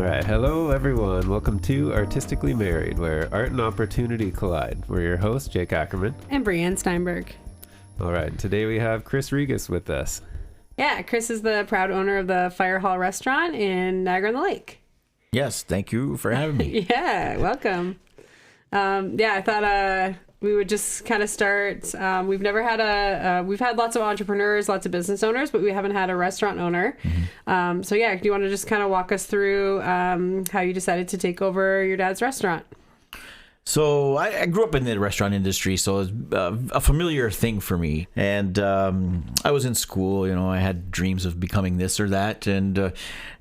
right, hello everyone. Welcome to Artistically Married, where art and opportunity collide. We're your hosts, Jake Ackerman. And Brianne Steinberg. All right, today we have Chris Rigas with us. Yeah, Chris is the proud owner of the Firehall Restaurant in Niagara-on-the-Lake. Yes, thank you for having me. Yeah, welcome. I thought we would just kind of start. We've never had we've had lots of entrepreneurs, lots of business owners, but we haven't had a restaurant owner. Mm-hmm. Do you want to just kind of walk us through how you decided to take over your dad's restaurant? So I grew up in the restaurant industry, so it was a familiar thing for me. And I was in school, I had dreams of becoming this or that. And,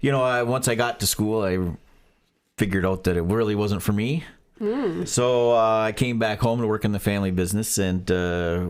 once I got to school, I figured out that it really wasn't for me. So I came back home to work in the family business, and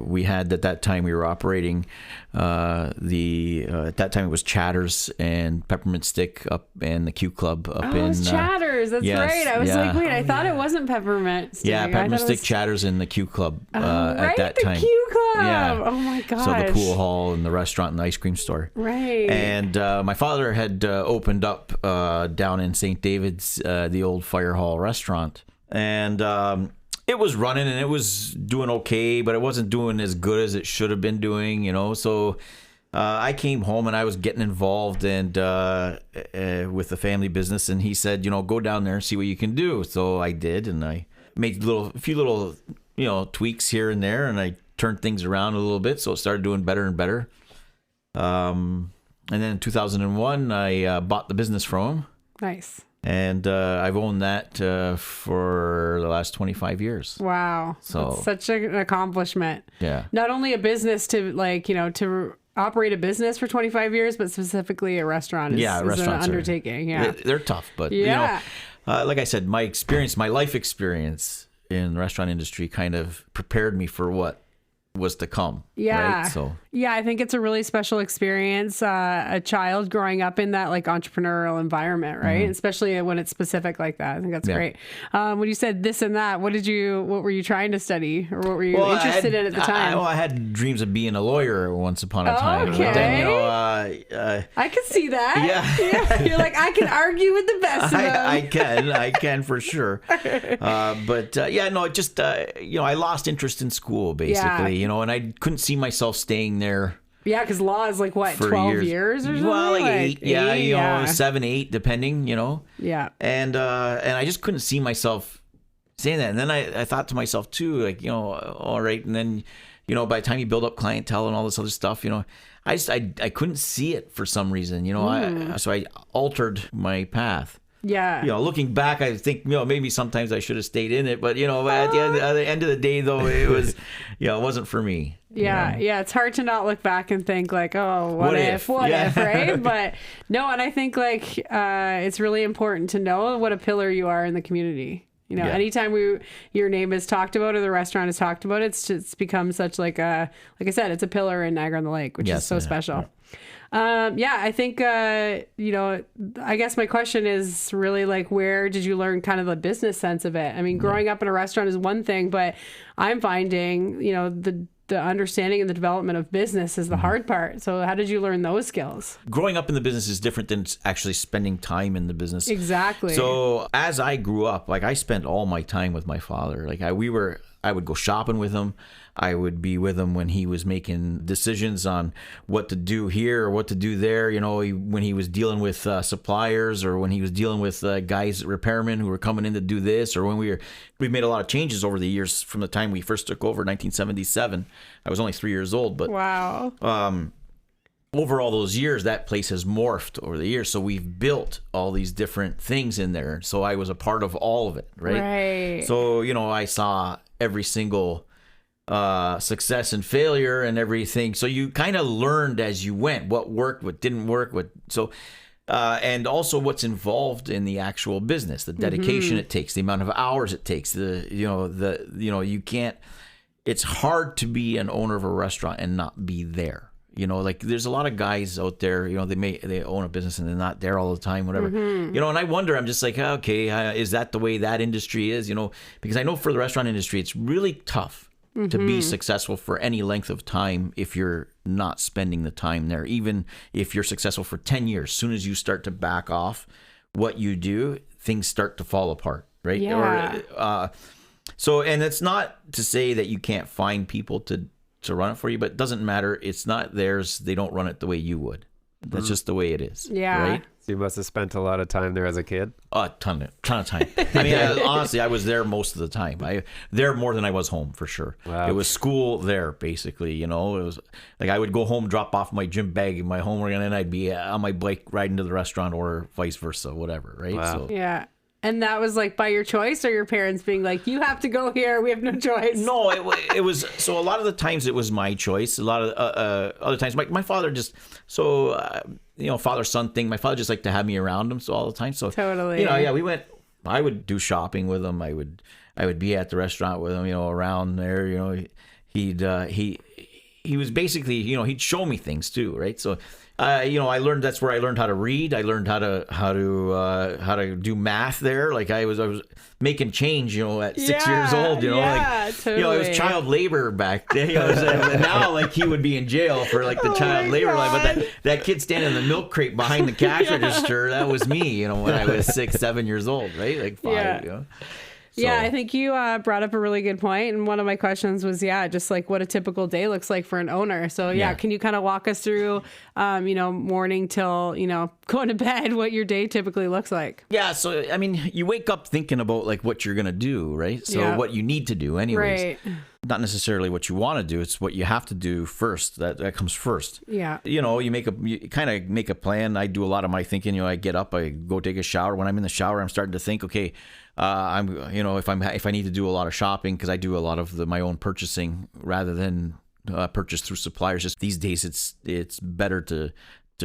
we had at that time we were operating at that time it was Chatters and Peppermint Stick up and the Q Club up in Chatters. That's yes, right. I was like, wait, I thought it wasn't Peppermint Stick. Yeah, Peppermint Stick, Chatters, and the Q Club at that time. The Q Club. Yeah. Oh my gosh. So the pool hall and the restaurant and the ice cream store. Right. And my father had opened up down in St. David's the old Firehall Restaurant. And it was running and it was doing okay, but it wasn't doing as good as it should have been doing, So I came home and I was getting involved and with the family business. And he said, go down there and see what you can do. So I did, and I made a few little tweaks here and there, and I turned things around a little bit. So it started doing better and better. And then in 2001, I bought the business from him. Nice. And I've owned that for the last 25 years. Wow. So that's such an accomplishment. Yeah. Not only a business to to operate a business for 25 years, but specifically a restaurant is an undertaking. Yeah. They're tough, but like I said, my life experience in the restaurant industry kind of prepared me for what was to come. Yeah. Right? So yeah, I think it's a really special experience. A child growing up in that entrepreneurial environment, right? Mm-hmm. Especially when it's specific like that. I think that's great. When you said this and that, what were you trying to study, or what were you interested in at the time? I had dreams of being a lawyer once upon a time. Okay. But then, I could see that. Yeah. You're like, I can argue with the best of them. I can for sure. I lost interest in school basically, and I couldn't see myself staying there. Yeah, because law is 12 years or something? Well, 8. 7, 8, depending, Yeah. And I just couldn't see myself saying that. And then I thought to myself too, all right. And then, by the time you build up clientele and all this other stuff, I couldn't see it for some reason, so I altered my path. Yeah. Looking back, I think, maybe sometimes I should have stayed in it, but, at the end of the day, though, it was, it wasn't for me. Yeah. Yeah. It's hard to not look back and think what if, right? But no, and I think it's really important to know what a pillar you are in the community. Anytime your name is talked about or the restaurant is talked about, it's become such like I said, it's a pillar in Niagara-on-the-Lake, which is so special. Yeah. I think, I guess my question is really where did you learn kind of the business sense of it? I mean, growing up in a restaurant is one thing, but I'm finding, the understanding and the development of business is the hard part. So how did you learn those skills? Growing up in the business is different than actually spending time in the business. Exactly. So as I grew up, I spent all my time with my father. I would go shopping with him. I would be with him when he was making decisions on what to do here or what to do there. When he was dealing with suppliers, or when he was dealing with guys, repairmen who were coming in to do this, or when we've made a lot of changes over the years from the time we first took over in 1977. I was only 3 years old, but wow. Over all those years, that place has morphed over the years. So we've built all these different things in there. So I was a part of all of it, right? Right. So, I saw every single success and failure and everything. So you kind of learned as you went what worked, what didn't work, and also what's involved in the actual business, the dedication it takes, the amount of hours it takes, you can't. It's hard to be an owner of a restaurant and not be there. There's a lot of guys out there, they own a business and they're not there all the time, whatever. And I wonder, I'm just okay, is that the way that industry is? Because I know for the restaurant industry, it's really tough to be successful for any length of time if you're not spending the time there. Even if you're successful for 10 years, as soon as you start to back off what you do, things start to fall apart, right? Yeah. So, and it's not to say that you can't find people to run it for you, but it doesn't matter. It's not theirs. They don't run it the way you would. That's just the way it is. Yeah. Right? So you must have spent a lot of time there as a kid. A ton of time. I mean, honestly, I was there most of the time. There more than I was home, for sure. Wow. It was school there, basically. You know, it was like I would go home, drop off my gym bag and my homework, and then I'd be on my bike riding to the restaurant, or vice versa, whatever. Right? Wow. So, Yeah. And that was like by your choice, or your parents being like, you have to go here, we have no choice? no, it was. So a lot of the times it was my choice. A lot of other times, my father just father-son thing. My father just liked to have me around him all the time. So Totally. we went. I would do shopping with him. I would be at the restaurant with him. around there. He was basically he'd show me things too, right? So. I learned, that's where I learned how to read. I learned how to do math there. Like I was making change, at 6 years old, totally. It was child labor back then. Now, like he would be in jail for like the child labor line. But that kid standing in the milk crate behind the cash register, that was me, when I was 6, 7 years old, right? Like 5, So. Yeah, I think you brought up a really good point. And one of my questions was, just like what a typical day looks like for an owner. So, can you kind of walk us through, morning till, going to bed, what your day typically looks like? Yeah. So, I mean, you wake up thinking about like what you're going to do, right? So what you need to do anyways. Right. Not necessarily what you want to do. It's what you have to do first. That comes first. Yeah. You kind of make a plan. I do a lot of my thinking. I get up, I go take a shower. When I'm in the shower, I'm starting to think, okay, if I need to do a lot of shopping, because I do a lot of my own purchasing rather than purchase through suppliers. Just these days, it's better to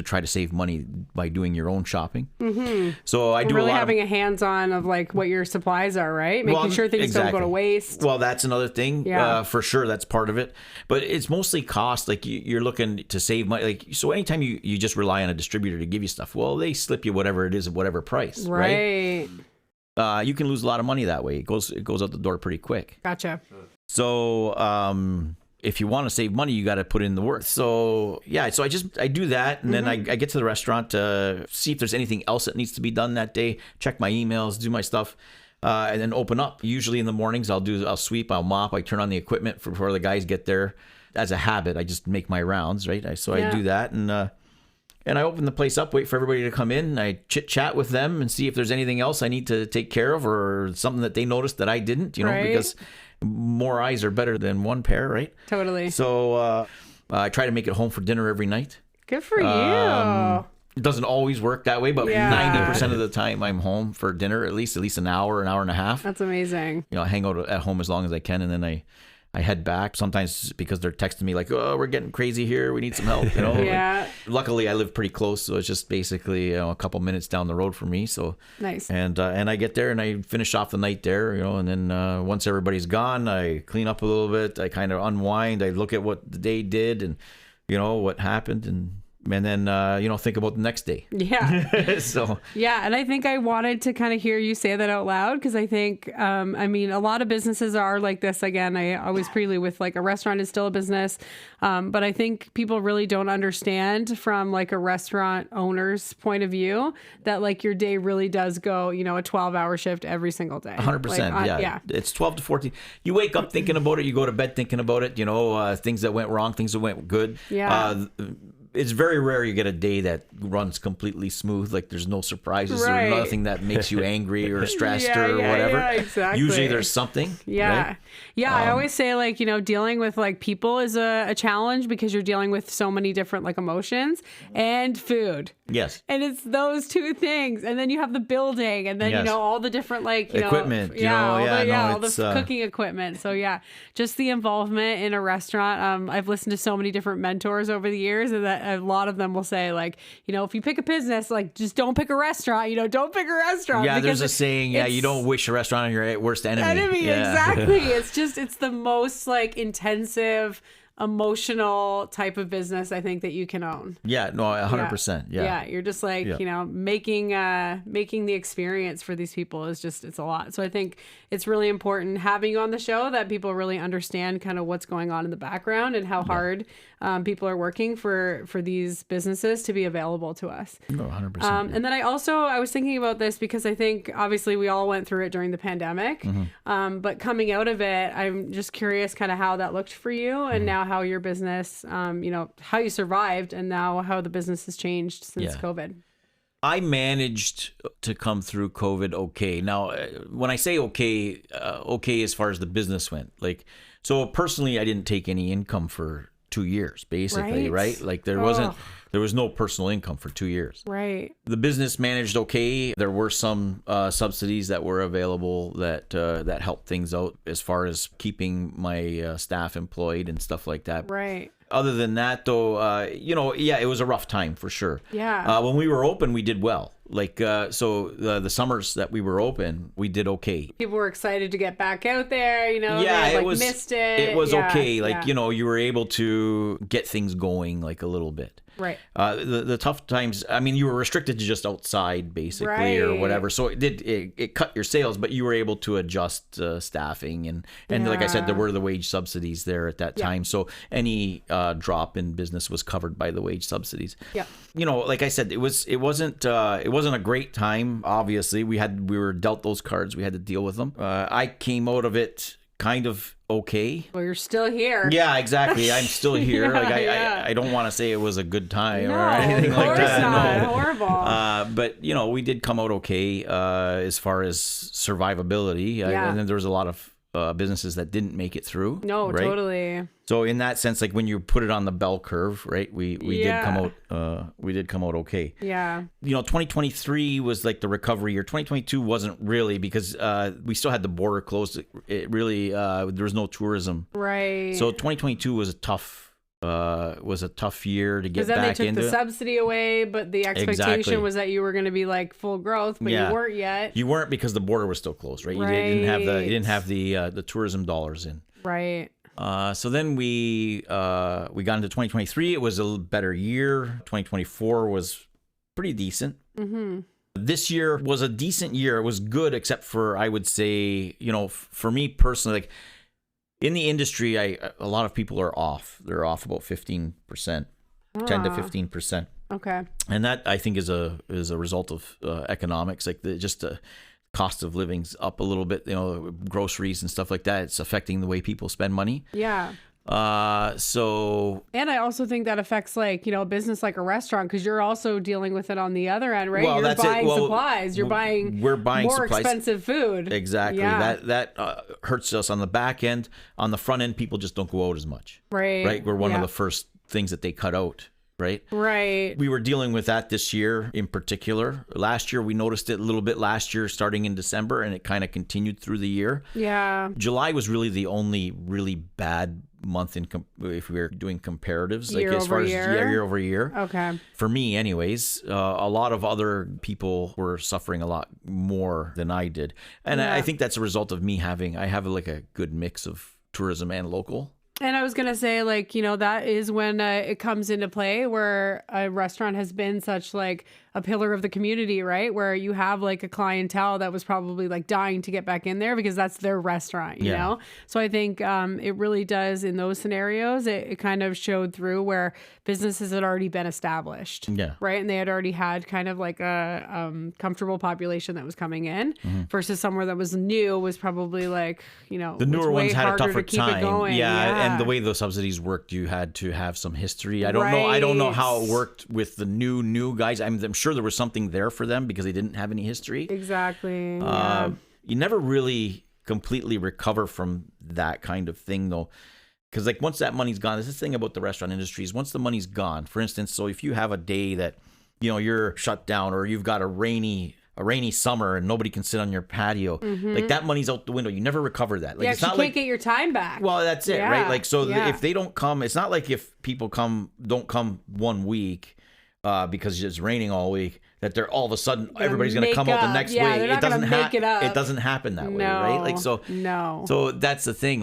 try to save money by doing your own shopping. Mm-hmm. So I do really a lot having a hands-on of like what your supplies are, right? Making sure things don't go to waste. Well, that's another thing. For sure, that's part of it. But it's mostly cost. Like you're looking to save money. Like so, anytime you just rely on a distributor to give you stuff, well, they slip you whatever it is at whatever price, right? You can lose a lot of money that way. It goes out the door pretty quick. Gotcha. So if you want to save money, you got to put in the work. So so I do that, and then I get to the restaurant to see if there's anything else that needs to be done that day. Check my emails, do my stuff, and then open up. Usually in the mornings, I'll sweep, I'll mop, I turn on the equipment before the guys get there. As a habit, I just make my rounds, right? I do that, and I open the place up, wait for everybody to come in. I chit chat with them and see if there's anything else I need to take care of or something that they noticed that I didn't, because more eyes are better than one pair, right? Totally. So I try to make it home for dinner every night. Good for you. It doesn't always work that way, but 90% of the time I'm home for dinner, at least an hour and a half. That's amazing. I hang out at home as long as I can, and then I head back. Sometimes because they're texting me like, "Oh, we're getting crazy here. We need some help." Yeah. Luckily, I live pretty close, so it's just basically a couple minutes down the road for me. So nice. And I get there and I finish off the night there, and then once everybody's gone, I clean up a little bit. I kind of unwind. I look at what the day did and what happened, and then think about the next day. Yeah. So and I think I wanted to kind of hear you say that out loud, because I think a lot of businesses are like this. Again, I always prelude with like a restaurant is still a business, but I think people really don't understand from like a restaurant owner's point of view that like your day really does go a 12-hour shift every single day. 100%. Yeah, it's 12 to 14. You wake up thinking about it, you go to bed thinking about it, things that went wrong, things that went good. It's very rare you get a day that runs completely smooth. Like there's no surprises or nothing that makes you angry or stressed or whatever. Yeah, exactly. Usually there's something. Yeah. Right? Yeah. I always say like, dealing with like people is a challenge, because you're dealing with so many different like emotions and food. Yes. And it's those two things. And then you have the building, and then, all the different like, equipment, all the cooking equipment. So just the involvement in a restaurant. I've listened to so many different mentors over the years, and that a lot of them will say like, if you pick a business, like just don't pick a restaurant, don't pick a restaurant. Yeah. There's a saying, you don't wish a restaurant on your worst enemy. Exactly. It's the most like intensive emotional type of business I think that you can own. Yeah, no, 100%. Yeah. You're just like, making the experience for these people is just, it's a lot. So I think it's really important having you on the show that people really understand kind of what's going on in the background and how hard people are working for these businesses to be available to us. No, 100%. And then I was thinking about this because I think obviously we all went through it during the pandemic, but coming out of it, I'm just curious kind of how that looked for you and now how your business, how you survived and now how the business has changed since COVID. I managed to come through COVID okay. Now, when I say okay as far as the business went, like, so personally, I didn't take any income for 2 years, basically, right? Like there was no personal income for 2 years. Right. The business managed okay. There were some subsidies that were available that helped things out as far as keeping my staff employed and stuff like that. Right. Other than that, though, it was a rough time for sure. Yeah. When we were open, we did well. Like, the summers that we were open, we did okay. People were excited to get back out there, Yeah, they missed it. It was okay. Like, you were able to get things going like a little bit. Right. The tough times, I mean, you were restricted to just outside basically or whatever. So it cut your sales, but you were able to adjust staffing and like I said, there were the wage subsidies there at that time. So any drop in business was covered by the wage subsidies. Yeah. Like I said, it wasn't a great time. Obviously, we were dealt those cards. We had to deal with them. I came out of it kind of okay. Well, you're still here. Yeah, exactly. I'm still here. I don't want to say it was a good time or anything of like course that. Not. No. Horrible. But we did come out okay as far as survivability. And then there was a lot of businesses that didn't make it through. No, right? Totally. So in that sense, like when you put it on the bell curve, right? We did come out okay. Yeah. 2023 was like the recovery year. 2022 wasn't really because we still had the border closed. It really there was no tourism. Right. So 2022 was a tough year to get back into. Because then they took the subsidy away, but the expectation was that you were going to be like full growth, but you weren't yet. You weren't because the border was still closed, right? You didn't have the tourism dollars in. Right. So then we got into 2023. It was a better year. 2024 was pretty decent. Mm-hmm. This year was a decent year. It was good, except for I would say, for me personally, like in the industry, a lot of people are off. They're off about 15%, 10 to 15%. Okay. And that I think is a result of economics, like the cost of living's up a little bit, groceries and stuff like that. It's affecting the way people spend money. Yeah. So. And I also think that affects a business like a restaurant because you're also dealing with it on the other end, right? Well, you're buying supplies. We're buying more supplies. Expensive food. Exactly. Yeah. That hurts us on the back end. On the front end, people just don't go out as much. Right. Right. We're one of the first things that they cut out. Right. We were dealing with that this year in particular. Last year, we noticed it a little bit last year, starting in December, and it kind of continued through the year. Yeah. July was really the only really bad month if we were doing comparatives, year over year. Okay. For me, anyways, a lot of other people were suffering a lot more than I did, and I think that's a result of me I have like a good mix of tourism and local. And I was going to say, that is when it comes into play where a restaurant has been such a pillar of the community, right? Where you have a clientele that was probably dying to get back in there because that's their restaurant, you know? So I think it really does in those scenarios. It kind of showed through where businesses had already been established, right? And they had already had kind of a comfortable population that was coming in versus somewhere that was new was probably the newer ones had a tougher time. Going. And the way those subsidies worked, you had to have some history. I don't know how it worked with the new guys. I'm sure there was something there for them because they didn't have any history. Exactly. You never really completely recover from that kind of thing, though. Because once that money's gone, this is the thing about the restaurant industry is once the money's gone, for instance, so if you have a day that, you're shut down or you've got a rainy summer and nobody can sit on your patio, that money's out the window. You never recover that. It's not you can't get your time back. Well, that's it, right? If they don't come, it's not like if people don't come 1 week because it's raining all week, that they're all of a sudden everybody's going to come out the next week. It doesn't it doesn't happen that way, right? No. So So that's the thing.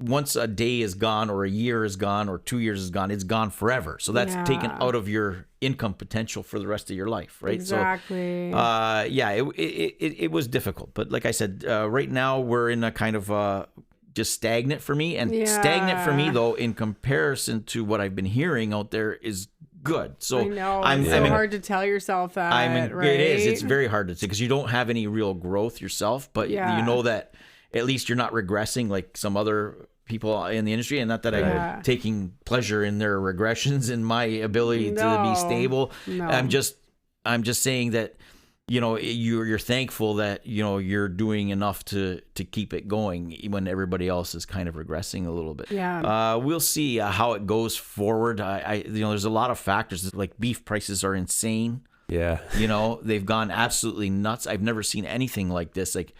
once a day is gone or a year is gone or 2 years is gone, it's gone forever. So that's taken out of your income potential for the rest of your life, right? Exactly. So, it was difficult. But like I said, right now we're in a kind of just stagnant for me. And stagnant for me, though, in comparison to what I've been hearing out there is good. So I know. It's hard to tell yourself that, right? It is. It's very hard to say because you don't have any real growth yourself, but you know that at least you're not regressing like some other people in the industry. And not that I'm taking pleasure in their regressions and my ability to be stable. No. I'm just saying that, you know, you're thankful that, you know, you're doing enough to keep it going when everybody else is kind of regressing a little bit. Yeah. We'll see how it goes forward. You know, there's a lot of factors. Like beef prices are insane. Yeah. You know, they've gone absolutely nuts. I've never seen anything like this. Like,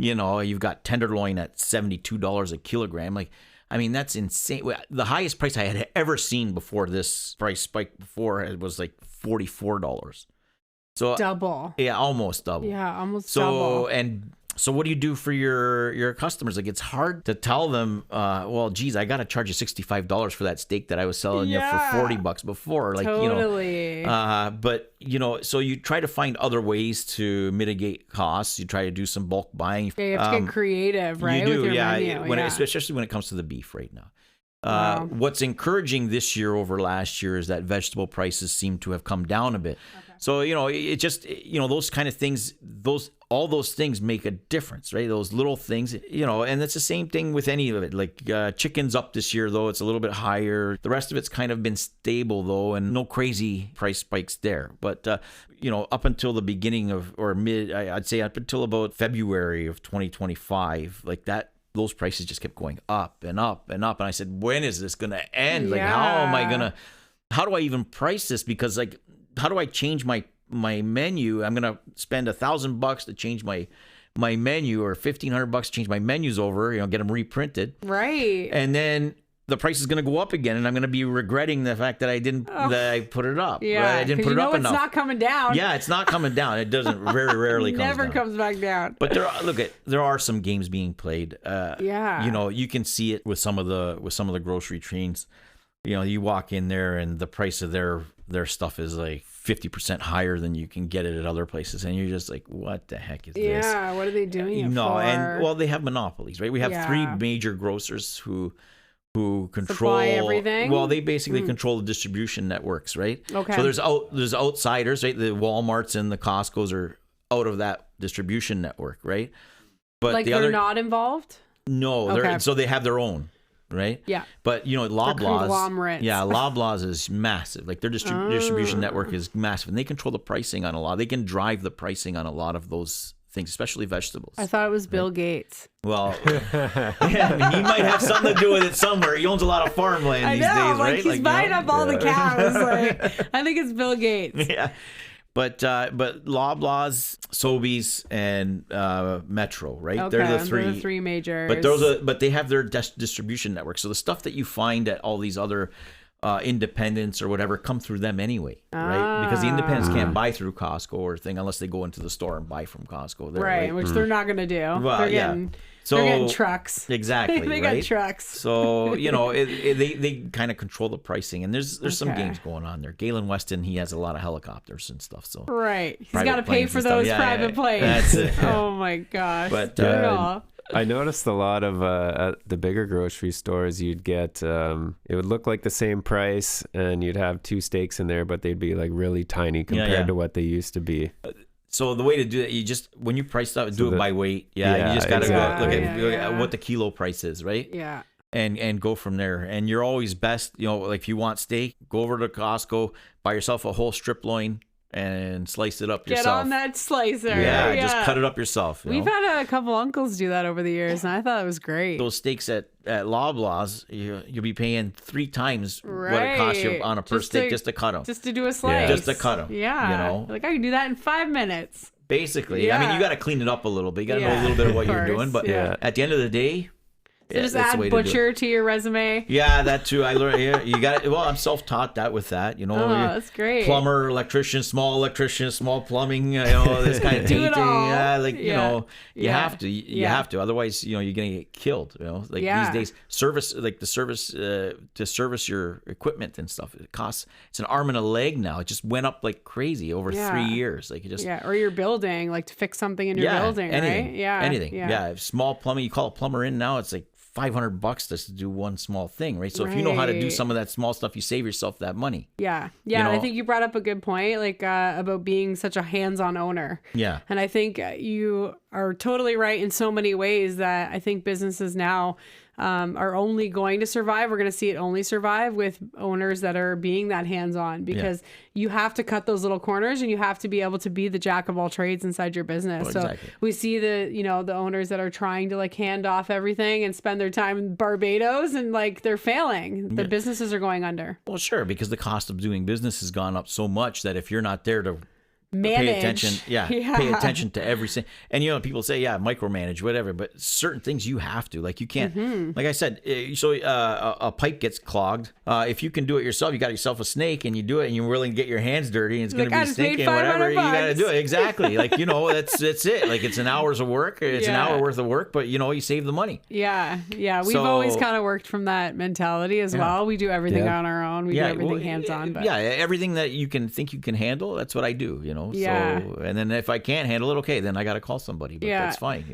you know, you've got tenderloin at $72 a kilogram. Like, I mean, that's insane. The highest price I had ever seen before this price spike before was like $44. So double. Yeah, almost double. Yeah, almost double. So what do you do for your customers? Like, it's hard to tell them, well, geez, I got to charge you $65 for that steak that I was selling you for $40 before. Like, totally. You know, but you know, so you try to find other ways to mitigate costs. You try to do some bulk buying. Yeah, you have to get creative, right? You do, with your menu. Especially when it comes to the beef right now. What's encouraging this year over last year is that vegetable prices seem to have come down a bit. Okay. So, you know, it just, you know, those kind of things, all those things make a difference, right? Those little things, you know, and it's the same thing with any of it. Like chicken's up this year, though. It's a little bit higher. The rest of it's kind of been stable, though, and no crazy price spikes there. But, you know, up until the beginning of, or I'd say up until about February of 2025, like that, those prices just kept going up and up and up. And I said, when is this going to end? Like, how do I even price this? Because, like, how do I change my menu? I'm going to spend $1,000 to change my menu, or $1,500 to change my menus over, you know, get them reprinted. Right. And then the price is going to go up again, and I'm going to be regretting the fact that I put it up. Yeah, right? I didn't put it up enough. It's not coming down. Yeah, it's not coming down. It doesn't very rarely comes down. Never comes back down. But there are some games being played. You know, you can see it with some of the grocery chains. You know, you walk in there and the price of their stuff is like 50% higher than you can get it at other places, and you're just like, what the heck is this? Yeah, what are they doing it for? And well, they have monopolies, right? We have three major grocers who control supply everything. Well, they basically control the distribution networks, right? Okay. So there's outsiders, right? The Walmarts and the Costcos are out of that distribution network, right? But like they're not involved? No, okay. So they have their own. Right? Yeah. But, you know, Loblaws. Yeah, Loblaws is massive. Like their distribution network is massive, and they control the pricing on a lot. They can drive the pricing on a lot of those things, especially vegetables. I thought it was Bill Gates. Well, yeah, I mean, he might have something to do with it somewhere. He owns a lot of farmland these days, right? He's buying up all the cows. Like, I think it's Bill Gates. Yeah. But Loblaws, Sobeys, and Metro, right? Okay, they're the three majors. But they have their distribution network. So the stuff that you find at all these other independents or whatever come through them anyway, right? Because the independents can't buy through Costco or thing unless they go into the store and buy from Costco. There, right, which they're not going to do. Well, they're getting trucks. Exactly. They right? got trucks. So, you know, they kind of control the pricing, and there's some games going on there. Galen Weston, he has a lot of helicopters and stuff. So right, he's got to pay for those private planes. That's it. Oh my gosh. But I noticed a lot of at the bigger grocery stores, you'd get it would look like the same price, and you'd have two steaks in there, but they'd be like really tiny compared to what they used to be. So the way to do it, you just, when you price stuff, do it by weight. Yeah, you just got to go look at what the kilo price is, right? Yeah. And go from there. And you're always best, you know, like if you want steak, go over to Costco, buy yourself a whole strip loin and slice it up yourself. Get on that slicer. Yeah, just cut it up yourself. We've had a couple uncles do that over the years, and I thought it was great. Those steaks at Loblaws, you'll be paying 3 times what it costs you on a per steak just to cut them. Just to do a slice. Just to cut them. Yeah. You know? Like, I can do that in 5 minutes. Basically. I mean, you got to clean it up a little bit. You got to know a little bit of what you're doing. But at the end of the day, So just add butcher to your resume. Yeah, that too. I learned. Yeah, you got it. Well, I'm self-taught that with that. Oh, that's great. Plumber, electrician, small plumbing. This kind of Do it all. Yeah, you have to. You have to. Otherwise, you're gonna get killed. Like these days, service, like the service to service your equipment and stuff. It's an arm and a leg now. It just went up like crazy over 3 years. Like it just or your building, like to fix something in your building, anything, right? Yeah, anything. Yeah, small plumbing. You call a plumber in now. It's like $500 just to do one small thing, right? So if you know how to do some of that small stuff, you save yourself that money. Yeah. And I think you brought up a good point, like about being such a hands-on owner. Yeah. And I think you are totally right in so many ways that I think businesses now are only going to survive. We're going to see it only survive with owners that are being that hands-on, because you have to cut those little corners and you have to be able to be the jack of all trades inside your business. So we see the owners that are trying to like hand off everything and spend their time in Barbados, and like they're failing. The businesses are going under. Well, sure, because the cost of doing business has gone up so much that if you're not there to manage. Pay attention. Pay attention to everything. And people say, micromanage, whatever, but certain things you have to. Like you can't, like I said, so a pipe gets clogged. If you can do it yourself, you got yourself a snake and you do it and you're willing to get your hands dirty and it's going to be stinking, whatever, you got to do it. Exactly. Like, that's it. Like it's an hour's of work. It's an hour worth of work, but you save the money. Yeah. We've always kind of worked from that mentality as well. We do everything on our own. We do everything hands-on. But everything that you can think you can handle, that's what I do, So, and then if I can't handle it, okay, then I got to call somebody, but that's fine,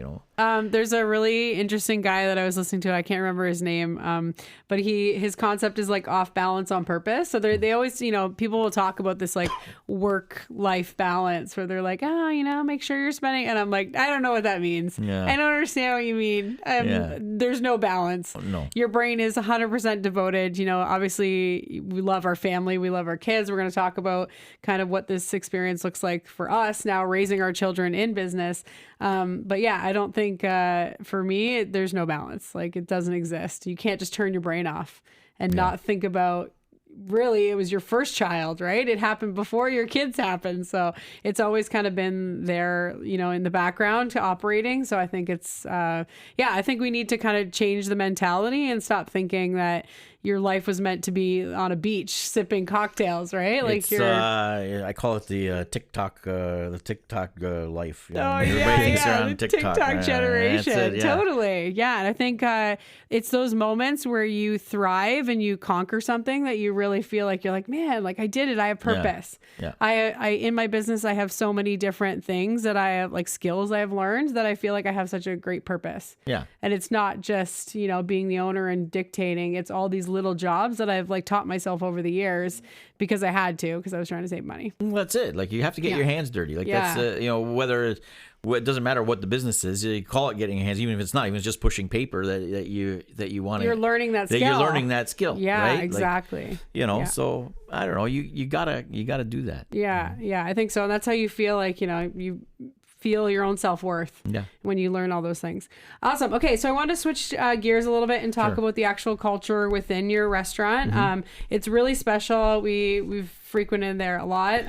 There's a really interesting guy that I was listening to. I can't remember his name. But his concept is like off balance on purpose. So they always, people will talk about this like work-life balance where they're like, make sure you're spending. And I'm like, I don't know what that means. Yeah. I don't understand what you mean. There's no balance. No. Your brain is 100% devoted. Obviously we love our family. We love our kids. We're going to talk about kind of what this experience looks like for us now raising our children in business. But I don't think for me, there's no balance. Like it doesn't exist. You can't just turn your brain off and not think about, really, it was your first child, right? It happened before your kids happened. So it's always kind of been there, in the background to operating. So I think it's, I think we need to kind of change the mentality and stop thinking that your life was meant to be on a beach sipping cocktails, right? Like I call it the TikTok life. Everybody thinks they're on TikTok generation. Totally. Yeah. And I think it's those moments where you thrive and you conquer something that you really feel like you're like, man, like I did it. I have purpose. Yeah. I in my business, I have so many different things that I have, like skills I have learned, that I feel like I have such a great purpose. Yeah. And it's not just, being the owner and dictating. It's all these little jobs that I've like taught myself over the years because I had to, because I was trying to save money. Well, that's it. Like you have to get your hands dirty. Like that's whether it doesn't matter what the business is. You call it getting your hands, even if it's not, even if it's just pushing paper that you want to. You're learning that skill. You're learning that skill. Yeah, right? exactly. Like, so I don't know. You gotta do that. Yeah, I think so. And that's how you feel like you feel your own self-worth when you learn all those things. Awesome. Okay, so I want to switch gears a little bit and talk about the actual culture within your restaurant. It's really special. We've frequented there a lot,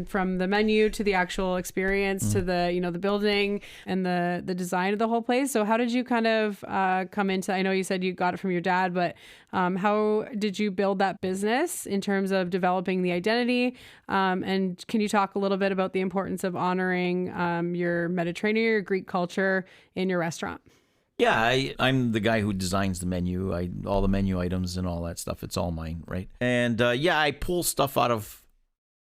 from the menu to the actual experience to the the building and the design of the whole place. So how did you kind of come into, I know you said you got it from your dad, but how did you build that business in terms of developing the identity? And can you talk a little bit about the importance of honoring your Mediterranean or Greek culture in your restaurant? Yeah, I'm the guy who designs the menu. All the menu items and all that stuff. It's all mine, right? And I pull stuff out of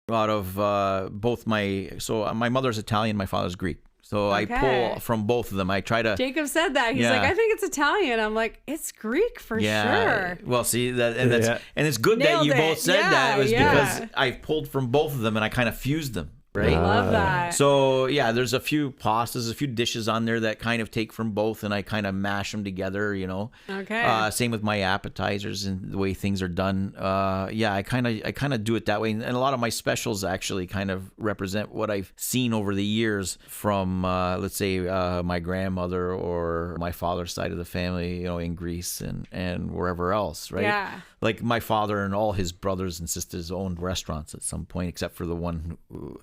both my. So my mother's Italian, my father's Greek. So I pull from both of them. I try to. Jacob said that. He's like, I think it's Italian. I'm like, it's Greek for sure. Well, see that, and it's good that you both said that. It was because I pulled from both of them and I kind of fused them. Right? I love that. So there's a few pastas, a few dishes on there that kind of take from both, and I kind of mash them together. Okay. Same with my appetizers and the way things are done. I kind of do it that way, and a lot of my specials actually kind of represent what I've seen over the years from, let's say, my grandmother or my father's side of the family, in Greece and wherever else, right? Yeah. Like my father and all his brothers and sisters owned restaurants at some point, except for the one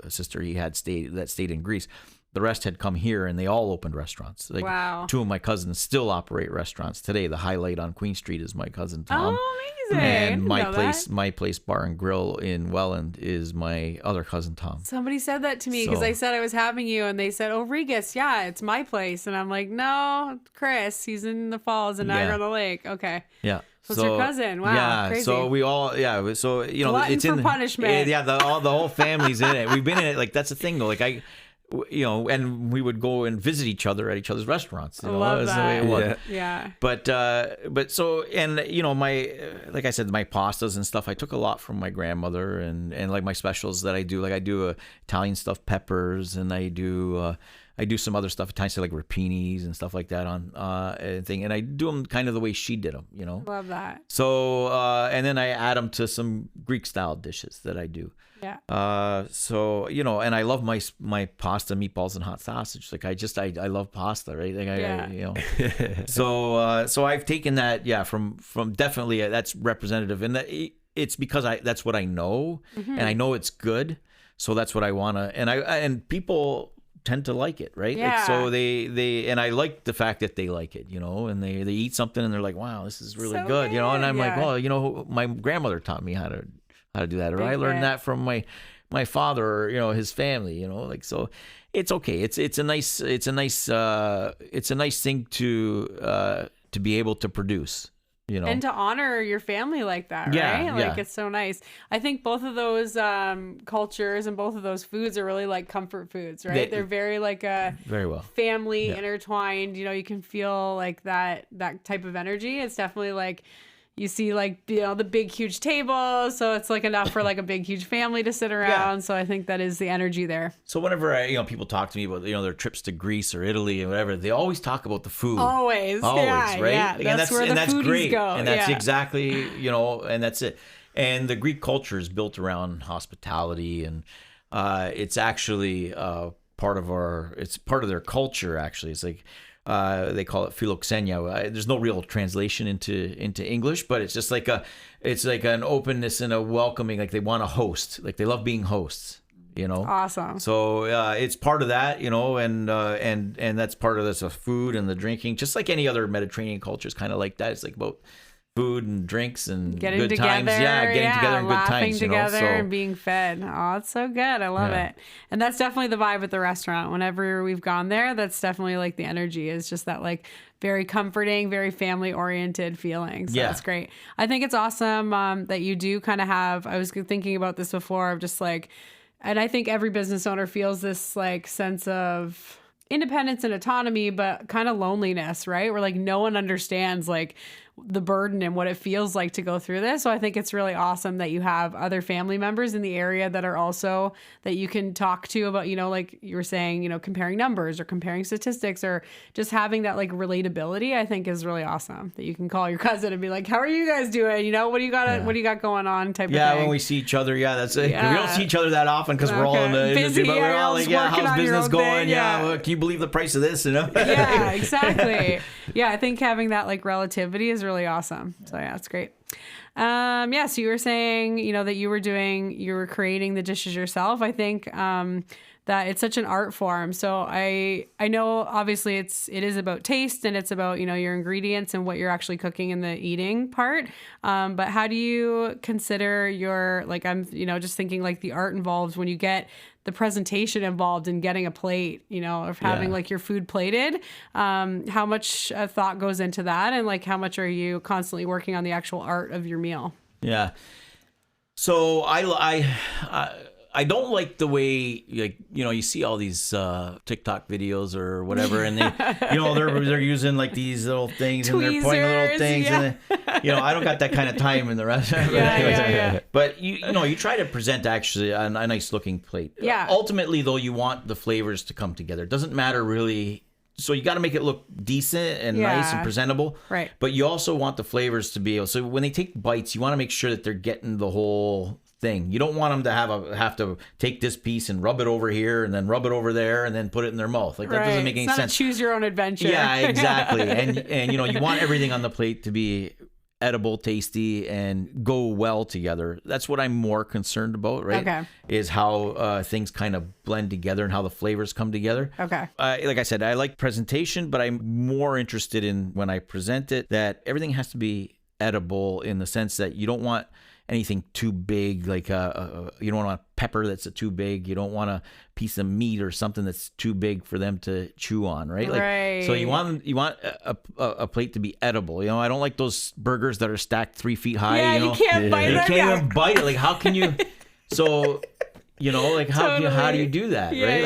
sister he had stayed in Greece. the rest had come here, and they all opened restaurants. Like, wow. 2 of my cousins still operate restaurants today. The Highlight on Queen Street is my cousin Tom. Oh, amazing. And my place bar and grill in Welland is my other cousin Tom. Somebody said that to me because I said I was having you, and they said, "Oh, Rigas, yeah, it's my place." And I'm like, "No, Chris, he's in the Falls in Niagara on the Lake." Okay. Yeah. So it's your cousin. Wow. Yeah. Crazy. So we all, so, you know, Glutton it's for in punishment. Yeah. The whole family's in it. We've been in it. Like, that's the thing though. Like, and we would go and visit each other at each other's restaurants. You know, love that. The way it was. Yeah. But so, and you know, like I said, my pastas and stuff, I took a lot from my grandmother, and like my specials that I do. Like, I do Italian stuffed peppers, and I do some other stuff, Italian stuff like rapinis and stuff like that and I do them kind of the way she did them, you know. Love that. So and then I add them to some Greek style dishes that I do. Yeah. So, you know, and I love my pasta, meatballs, and hot sausage. Like, I love pasta, right? Like, you know. So I've taken that, from definitely that's representative, and that it's because that's what I know, and I know it's good, so that's what I wanna, and people tend to like it, right? Yeah. Like, so they and I like the fact that they like it, you know, and they eat something and they're like, wow, this is really So good, you know, and I'm like, yeah. well, you know, my grandmother taught me how to do that, or I learned that from my father, or, you know, his family, you know, like, so it's okay. It's a nice thing to be able to produce. You know. And to honor your family like that, right? Like, it's so nice. I think both of those cultures and both of those foods are really like comfort foods, right? They're very like very well family intertwined. You know, you can feel like that type of energy. It's definitely like, you see, like, you know, the big huge table, so it's like enough for like a big huge family to sit around. So I think that is the energy there. So whenever people talk to me about, you know, their trips to Greece or Italy and whatever, they always talk about the food. Always, right? Yeah. That's where the foodies great. go. And that's exactly, you know, and that's it. And the Greek culture is built around hospitality, and it's actually part of their culture. Actually, it's like. They call it philoxenia. There's no real translation into English, but it's just like it's like an openness and a welcoming. Like, they want to host. Like, they love being hosts. You know. Awesome. So it's part of that, you know, and that's part of this food and the drinking. Just like any other Mediterranean culture is kind of like that. It's like about food and drinks and getting good together, times. Getting together and good laughing times. together, you know? and being fed. Oh, it's so good. I love it. And that's definitely the vibe at the restaurant. Whenever we've gone there, that's definitely like the energy is just that like very comforting, very family oriented feeling. So that's great. I think it's awesome that you do kind of have, I was thinking about this before, of just like, and I think every business owner feels this like sense of independence and autonomy, but kind of loneliness, right? Where like no one understands like the burden and what it feels like to go through this. So I think it's really awesome that you have other family members in the area that are also, that you can talk to about, you know, like you were saying, you know, comparing numbers or comparing statistics, or just having that like relatability, I think is really awesome, that you can call your cousin and be like, how are you guys doing? You know, what do you got going on type of thing. Yeah, when we see each other, that's it. We don't see each other that often because we're all in the industry, but we're all like, how's business going? Well, can you believe the price of this? You know? Yeah, exactly. Yeah, I think having that like relativity is really awesome. So yeah, it's great. So you were saying, you know, that you were creating the dishes yourself. I think that it's such an art form. So I know obviously it is about taste, and it's about, you know, your ingredients and what you're actually cooking in the eating part. But how do you consider your, like, I'm, you know, just thinking like the art involved when you get the presentation involved in getting a plate, you know, of having like your food plated. How much thought goes into that, and like how much are you constantly working on the actual art of your meal? Yeah. So I don't like the way, like, you know, you see all these TikTok videos or whatever, and they, you know, they're using like these little things and they're pointing little things, and you know, I don't got that kind of time in the restaurant. But you know, you try to present actually a nice looking plate. Yeah. Ultimately, though, you want the flavors to come together. It doesn't matter really. So you got to make it look decent and nice and presentable. Right. But you also want the flavors to be able. So when they take bites, you want to make sure that they're getting the whole thing. You don't want them to have to take this piece and rub it over here and then rub it over there and then put it in their mouth. Like, that doesn't make any sense. Choose your own adventure. Yeah, exactly. And you know, you want everything on the plate to be edible, tasty, and go well together. That's what I'm more concerned about, right? Okay. Is how things kind of blend together and how the flavors come together. Okay. Like I said, I like presentation, but I'm more interested in when I present it that everything has to be edible in the sense that you don't want anything too big, like you don't want a pepper that's too big. You don't want a piece of meat or something that's too big for them to chew on, right? Like, so you want a plate to be edible. You know, I don't like those burgers that are stacked 3 feet high. Yeah, you can't bite them. You can't even bite it. Like, how can you? So, you know, like how do you do that, right?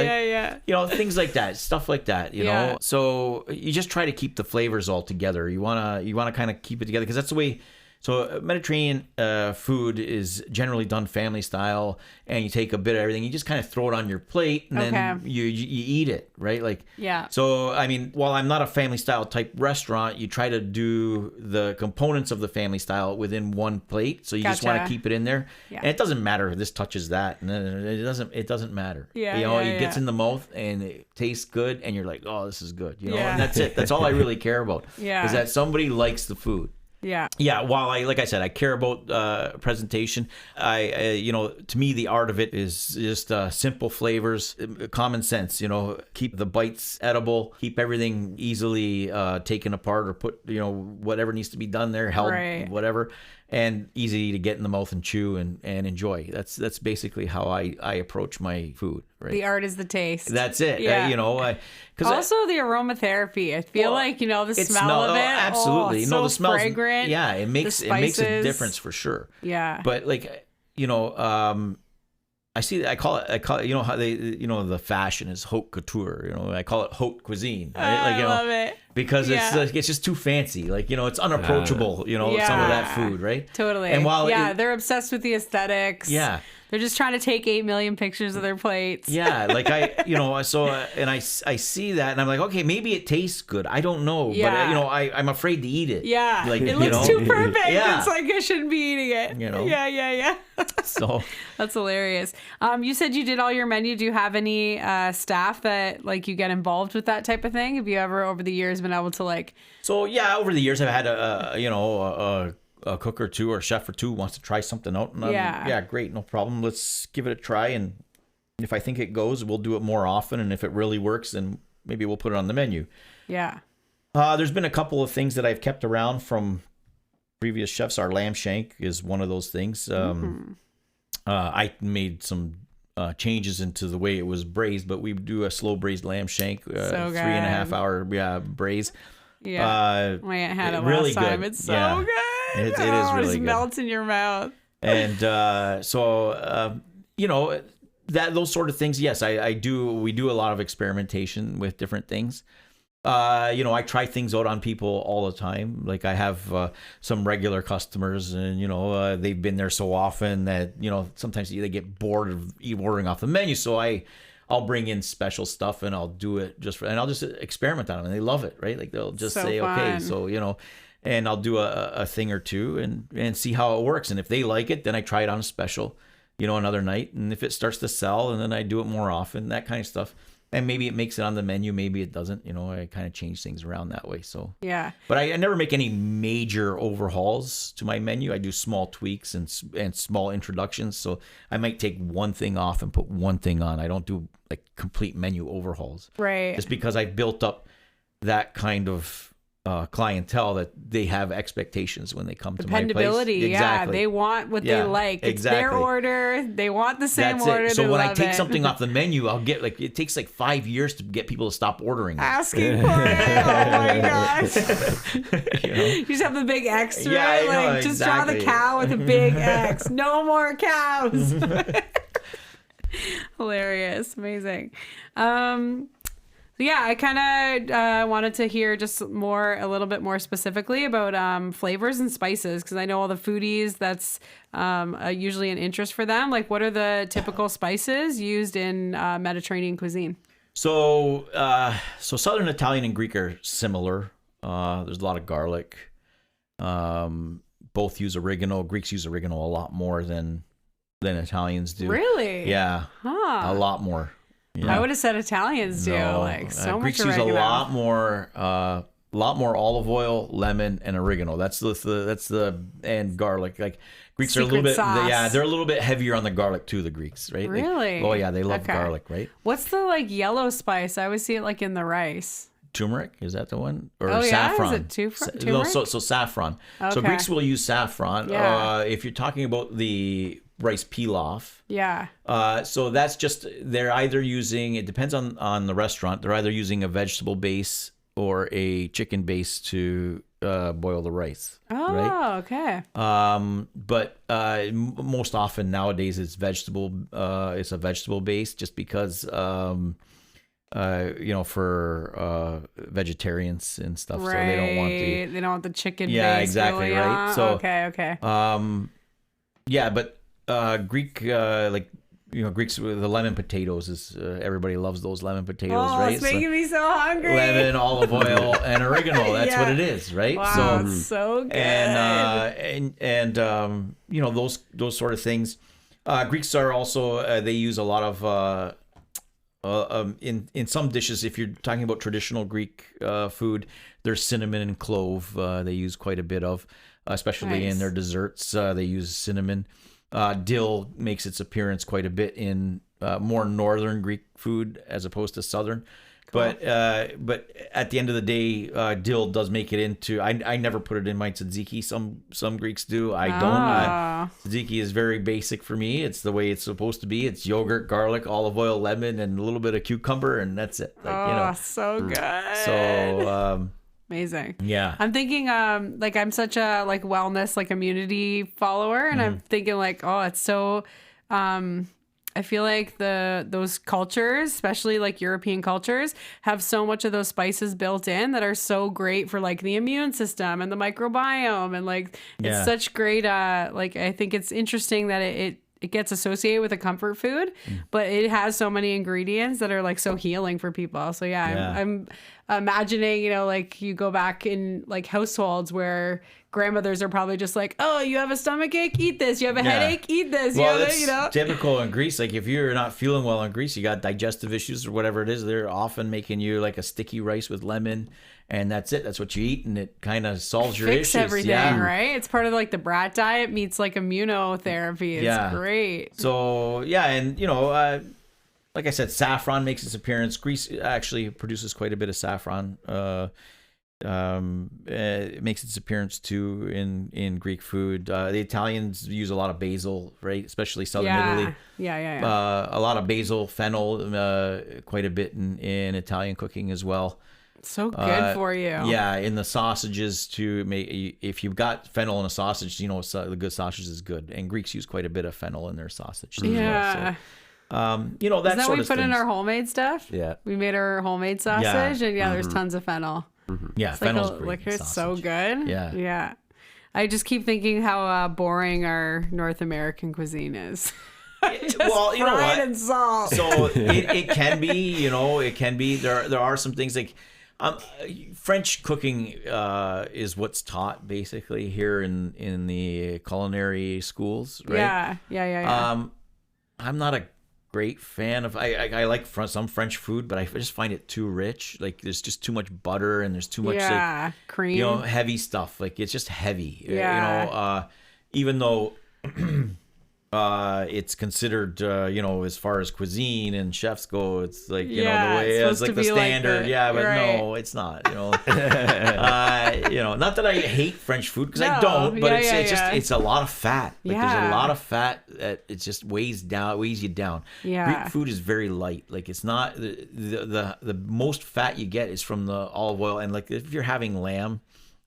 Like, you know, things like that, stuff like that. You know, so you just try to keep the flavors all together. You wanna kind of keep it together because that's the way. So Mediterranean food is generally done family style, and you take a bit of everything, you just kind of throw it on your plate, and then you eat it, right? Like, so I mean, while I'm not a family style type restaurant, you try to do the components of the family style within one plate. So you just want to keep it in there, and it doesn't matter if this touches that, and it doesn't matter. It gets in the mouth and it tastes good, and you're like, oh, this is good, you know, and that's it. That's all I really care about. Is that somebody likes the food. Yeah. While like I said, I care about presentation. You know, to me, the art of it is just simple flavors, common sense. You know, keep the bites edible, keep everything easily taken apart or put, you know, whatever needs to be done there, held, whatever, and easy to get in the mouth and chew and enjoy. That's basically how I approach my food. Right. The art is the taste. That's it. You know, also the aromatherapy. I feel like, you know, the smell of it. Absolutely. So the smell fragrant. Yeah, it makes a difference for sure. Yeah. But like, you know, I call it, you know how they, you know, the fashion is haute couture, you know, I call it haute cuisine. Right? Like, you know, I love it. Because it's just too fancy. Like, you know, it's unapproachable, you know, some of that food, right? Totally. And while they're obsessed with the aesthetics. Yeah. They're just trying to take 8 million pictures of their plates. Yeah, like I see that and I'm like, okay, maybe it tastes good. I don't know, but you know, I'm afraid to eat it. Yeah, like, it looks too perfect. Yeah. It's like I shouldn't be eating it. You know. Yeah. So that's hilarious. You said you did all your menu. Do you have any staff that like you get involved with that type of thing? Have you ever over the years been able to like? So yeah, over the years I've had a cook or two or chef or two wants to try something out, and yeah, great, no problem. Let's give it a try, and if I think it goes, we'll do it more often, and if it really works, then maybe we'll put it on the menu. Yeah. There's been a couple of things that I've kept around from previous chefs. Our lamb shank is one of those things. I made some changes into the way it was braised, but we do a slow braised lamb shank, 3.5 hour braise. Yeah, my aunt had it really last time. good. It's so good. It is really it just good. melts in your mouth. And you know, those sort of things. Yes, I do. We do a lot of experimentation with different things. You know, I try things out on people all the time. Like I have some regular customers, and you know, they've been there so often that you know sometimes they get bored of ordering off the menu. So I'll bring in special stuff and I'll do it and I'll just experiment on them, and they love it, right? Like they'll just say, fun. Okay, so you know, and I'll do a thing or two and see how it works. And if they like it, then I try it on a special, you know, another night. And if it starts to sell, and then I do it more often, that kind of stuff. And maybe it makes it on the menu, maybe it doesn't. You know, I kind of change things around that way. So yeah. But I never make any major overhauls to my menu. I do small tweaks and small introductions. So I might take one thing off and put one thing on. I don't do like complete menu overhauls. Right. Just because I've built up that kind of clientele that they have expectations when they come to my place. Dependability, Exactly. Yeah. They want what they like. It's their order. They want the same order. It. So when I take it. something off the menu, I'll get like, it takes like 5 years to get people to stop ordering. Asking for it. Oh my gosh. You know? You just have the big extra. Yeah, like just draw the cow with a big X. No more cows. Hilarious. Amazing. Yeah, I kind of wanted to hear just a little bit more specifically about flavors and spices, because I know all the foodies, that's usually an interest for them. Like, what are the typical spices used in Mediterranean cuisine? So Southern Italian and Greek are similar. There's a lot of garlic. Both use oregano. Greeks use oregano a lot more than Italians do. Really? Yeah. Huh. A lot more. Yeah. I would have said Italians do. No, like so Greeks much use oregano. a lot more lot more olive oil, lemon, and oregano. That's the and garlic. Like Greeks are a little bit, they're a little bit heavier on the garlic too. The Greeks, right? Really? Oh yeah, they love garlic, right? What's the like yellow spice? I always see it like in the rice. Turmeric, is that the one? Or saffron? Is it turmeric? No, so saffron. Okay. So Greeks will use saffron. Yeah. If you're talking about the rice pilaf. Yeah. So that's just, they're either using, it depends on the restaurant, they're either using a vegetable base or a chicken base to boil the rice. Oh, right? Okay. But most often nowadays it's it's a vegetable base, just because for vegetarians and stuff, right. so they don't want the chicken yeah, base exactly, really right? on. So okay. Yeah, but Greek, Greeks with the lemon potatoes is everybody loves those lemon potatoes, right? It's making me so hungry. Lemon, olive oil, and oregano. That's what it is, right? Wow, so good. And those sort of things. Greeks are also they use a lot of in some dishes. If you're talking about traditional Greek food, there's cinnamon and clove. They use quite a bit of, especially in their desserts. They use cinnamon. Dill makes its appearance quite a bit in more northern Greek food as opposed to southern. Cool. But at the end of the day, dill does make it into. I never put it in my tzatziki. Some Greeks do. I don't. Tzatziki is very basic for me. It's the way it's supposed to be. It's yogurt, garlic, olive oil, lemon, and a little bit of cucumber, and that's it. So good. So. Amazing. Yeah. I'm thinking I'm such a wellness immunity follower, and I'm thinking it's so I feel like those cultures, especially European cultures, have so much of those spices built in that are so great for the immune system and the microbiome, and it's such great I think it's interesting that it gets associated with a comfort food, but it has so many ingredients that are so healing for people. So I'm imagining, you go back in households where grandmothers are probably just oh, you have a stomachache, eat this. You have a headache, eat this. Well, that's typical in Greece. If you're not feeling well in Greece, you got digestive issues or whatever it is, they're often making you a sticky rice with lemon, and that's it. That's what you eat, and it kind of solves your issues. Fix everything, right? It's part of the brat diet meets immunotherapy. It's great. So and like I said, saffron makes its appearance. Greece actually produces quite a bit of saffron. It makes its appearance too in Greek food. The Italians use a lot of basil, right? Especially southern Italy. Yeah. A lot of basil, fennel, quite a bit in Italian cooking as well. So good for you. Yeah, in the sausages too. If you've got fennel in a sausage, the good sausage is good. And Greeks use quite a bit of fennel in their sausage. Yeah. As well, so. That Is that sort what we of put in things. our homemade stuff? Yeah. We made our homemade sausage, and there's tons of fennel. Yeah, It's fennel's great. It's so good. Yeah. I just keep thinking how boring our North American cuisine is. Just well, you know fried what? and salt. So it can be, it can be. There are some things French cooking is what's taught basically here in the culinary schools, right? Yeah. I'm not a great fan of. I like some French food, but I just find it too rich. There's just too much butter and there's too much cream. Heavy stuff. It's just heavy. Yeah. Even though it's considered, as far as cuisine and chefs go, it's the way it's the standard. No, it's not. Not that I hate French food because I don't, but it's a lot of fat. There's a lot of fat that it just weighs you down. Yeah. Greek food is very light. It's not the most fat you get is from the olive oil, and if you're having lamb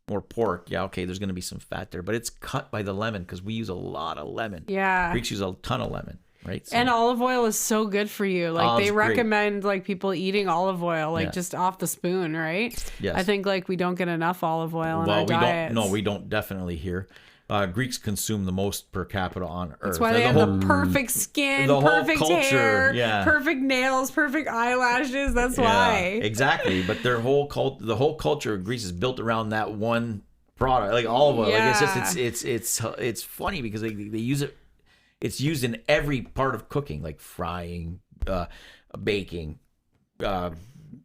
or pork, there's going to be some fat there, but it's cut by the lemon because we use a lot of lemon. Yeah. Greeks use a ton of lemon, right? So, and olive oil is so good for you. They recommend people eating olive oil, just off the spoon, right? Yes. I think we don't get enough olive oil in our diets. We don't definitely here. Greeks consume the most per capita on Earth. That's why they have the perfect skin, perfect hair, perfect nails, perfect eyelashes. That's why. Exactly. But the whole culture of Greece is built around that one product, olive oil. Yeah. It's funny because they use it. It's used in every part of cooking, like frying, baking,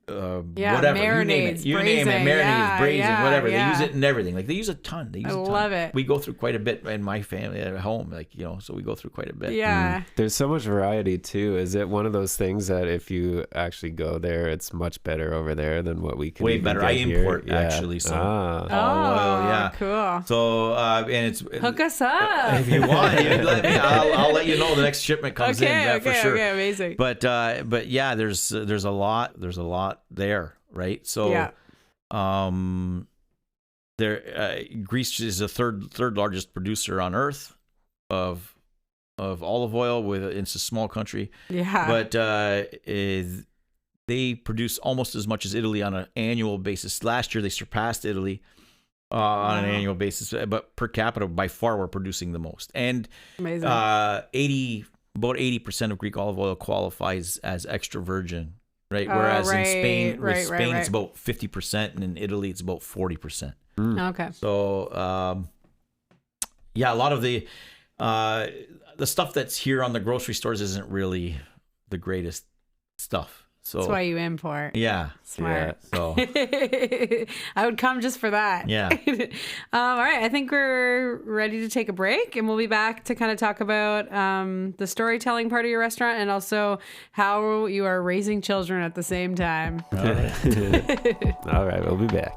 whatever, you name it, marinades, braising, whatever. They use it in everything. Like they use a ton. They use a ton. Love it. We go through quite a bit in my family at home, like so we go through quite a bit. Yeah. There's so much variety too. Is it one of those things that if you actually go there, it's much better over there than what we can? Way better. I import actually. So olive oil, yeah, cool. So and it's hook us up if you want. Let me. I'll let you know the next shipment comes in. Yeah, for sure. Okay, amazing. But yeah, there's a lot there, right? So Greece is the third largest producer on earth of olive oil. It's a small country, but they produce almost as much as Italy on an annual basis. Last year they surpassed Italy on an annual basis, but per capita by far we're producing the most. And amazing. About 80% of Greek olive oil qualifies as extra virgin, right? Whereas in Spain, it's about 50%, and in Italy, it's about 40%. Okay. So, a lot of the stuff that's here on the grocery stores isn't really the greatest stuff. So that's why you import. Yeah. Smart. Yeah, so I would come just for that. Yeah. All right. I think we're ready to take a break, and we'll be back to kind of talk about the storytelling part of your restaurant and also how you are raising children at the same time. All right. All right. We'll be back.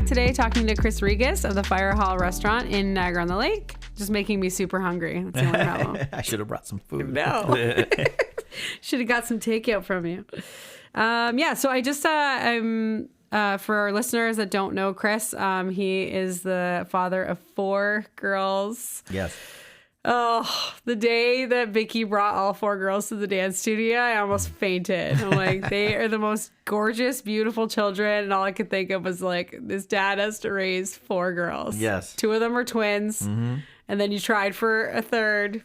Today talking to Chris Rigas of the Firehall Restaurant in Niagara-on-the-Lake. Just making me super hungry. That's the only problem. I should have brought some food. No. Should have got some takeout from you. So I just for our listeners that don't know Chris, he is the father of 4 girls. Yes. Oh, the day that Vicky brought all 4 girls to the dance studio, I almost fainted. I'm like, they are the most gorgeous, beautiful children. And all I could think of was like, this dad has to raise 4 girls. Yes. 2 of them are twins. Mm-hmm. And then you tried for a third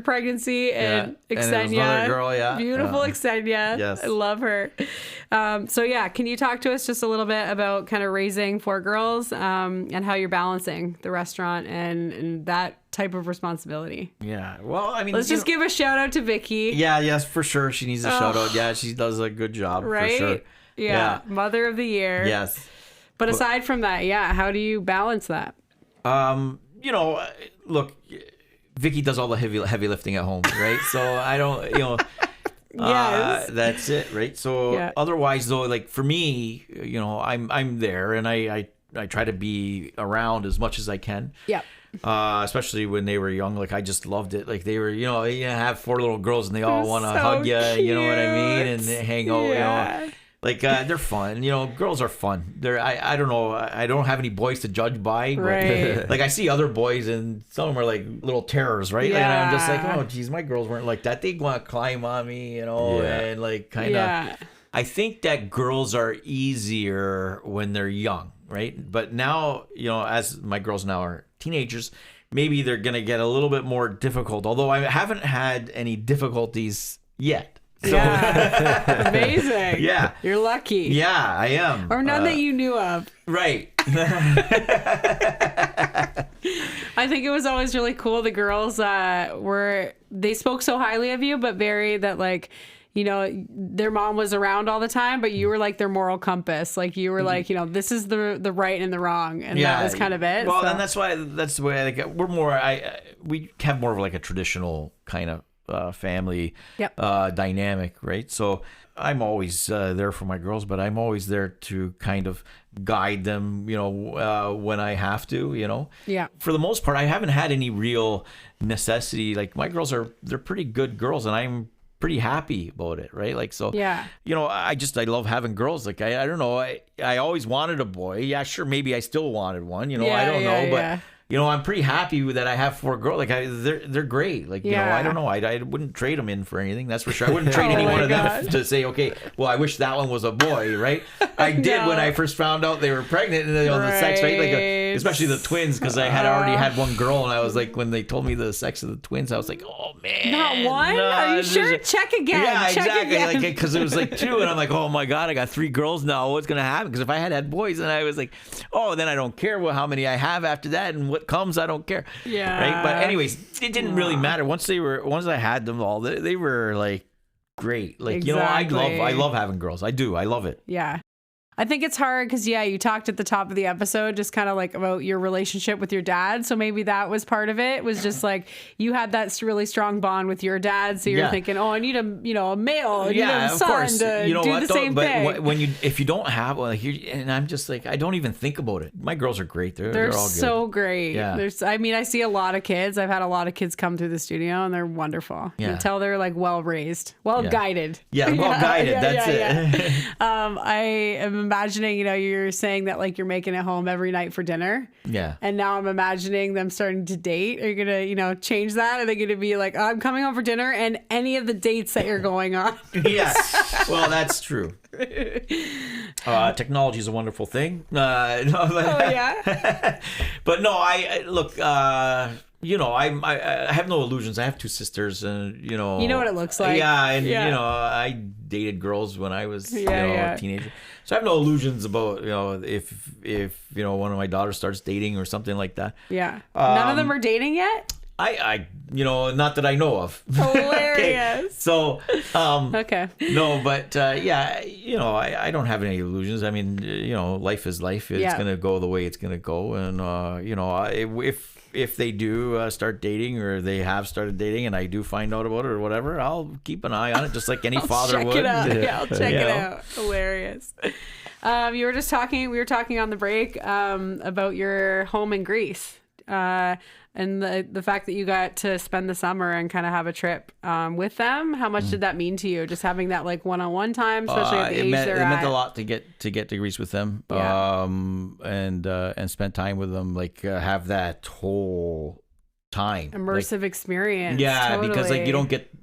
pregnancy, and Xenia, and another girl, beautiful Xenia. Yes. I love her. Can you talk to us just a little bit about kind of raising 4 girls and how you're balancing the restaurant and that type of responsibility? Yeah. Well, I mean, let's just give a shout out to Vicky. Yeah. Yes, for sure. She needs a shout out. Yeah, she does a good job. Right. For sure. Yeah. Mother of the year. Yes. But aside from that, how do you balance that? Look, Vicky does all the heavy lifting at home, right? So I don't, yes. That's it, right? So otherwise, though, like for me, I'm there, and I try to be around as much as I can. Yeah. Especially when they were young, like I just loved it. Like they were, you have 4 little girls, and they all want to hug you, cute. you know what I mean, and hang out, Like they're fun, girls are fun. I don't know, I don't have any boys to judge by, but right. like I see other boys and some of them are like little terrors, right? And I'm just like, oh geez, my girls weren't like that. They want to climb on me, and like kind of. I think that girls are easier when they're young, right? But now, as my girls now are teenagers, maybe they're gonna get a little bit more difficult. Although I haven't had any difficulties yet. So. Yeah. Amazing. Yeah. You're lucky. Yeah, I am. Or none that you knew of. Right. I think it was always really cool. The girls they spoke so highly of you, but very that like, their mom was around all the time, but you were like their moral compass. Like you were like, this is the right and the wrong. And that was kind of it. Well, and that's the way I think we have more of like a traditional kind of family dynamic, right? So I'm always there for my girls, but I'm always there to kind of guide them, when I have to, Yeah. For the most part, I haven't had any real necessity. Like my girls they're pretty good girls, and I'm pretty happy about it, right? Like, so, Yeah. you know, I love having girls. Like, I don't know. I always wanted a boy. Yeah, sure. Maybe I still wanted one, you know, I don't know. But, you know, I'm pretty happy that I have 4 girls. Like, they're great. Like, you know, I don't know. I wouldn't trade them in for anything. That's for sure. I wouldn't trade any one of them to say, okay, well, I wish that one was a boy, right? I did when I first found out they were pregnant and the sex, right? Like, especially the twins, because I had already had one girl, and I was like, when they told me the sex of the twins, I was like, oh man, not one? Are you sure? Check again. Yeah, Check exactly. again. Like, because it was like 2, and I'm like, oh my god, I got 3 girls now. What's gonna happen? Because if I had boys, and I was like, oh, then I don't care how many I have after that, and what comes, I don't care. Yeah. Right. But anyways, it didn't really matter. Once I had them all, they were like great. Like, exactly. you know, I love having girls. I do. I love it. Yeah. I think it's hard because, you talked at the top of the episode just kind of like about your relationship with your dad. So maybe that was part of it, was just like you had that really strong bond with your dad. So you're thinking, oh, I need a male, I need a son to do the same thing. But if you don't have one, and I'm just like, I don't even think about it. My girls are great. They're all good. So great. Yeah. I see a lot of kids. I've had a lot of kids come through the studio, and they're wonderful. Yeah. You can tell they're like well raised, well guided. Yeah, well guided. That's it. Yeah. I am imagining, you're saying that like you're making it home every night for dinner. Yeah. And now I'm imagining them starting to date. Are you going to, change that? Are they going to be like, I'm coming home for dinner and any of the dates that you're going on? Yeah. Well, that's true. Technology is a wonderful thing. But no, I look, I have no illusions. I have 2 sisters, and you know what it looks like. Yeah, and I dated girls when I was a teenager, so I have no illusions about if one of my daughters starts dating or something like that. Yeah, none of them are dating yet. I not that I know of. Hilarious. Okay. So, okay. No, but I don't have any illusions. I mean, life is life. It's gonna go the way it's gonna go, and if they do start dating, or they have started dating, and I do find out about it or whatever, I'll keep an eye on it, just like any father would. It out. Yeah, I'll check it out. Hilarious. We were talking on the break about your home in Greece. And the fact that you got to spend the summer and kind of have a trip with them, how much did that mean to you? Just having that like one-on-one time, especially at the age they're at? It meant a lot to get to Greece with them, and spend time with them, like have that whole time immersive experience. Yeah, totally. because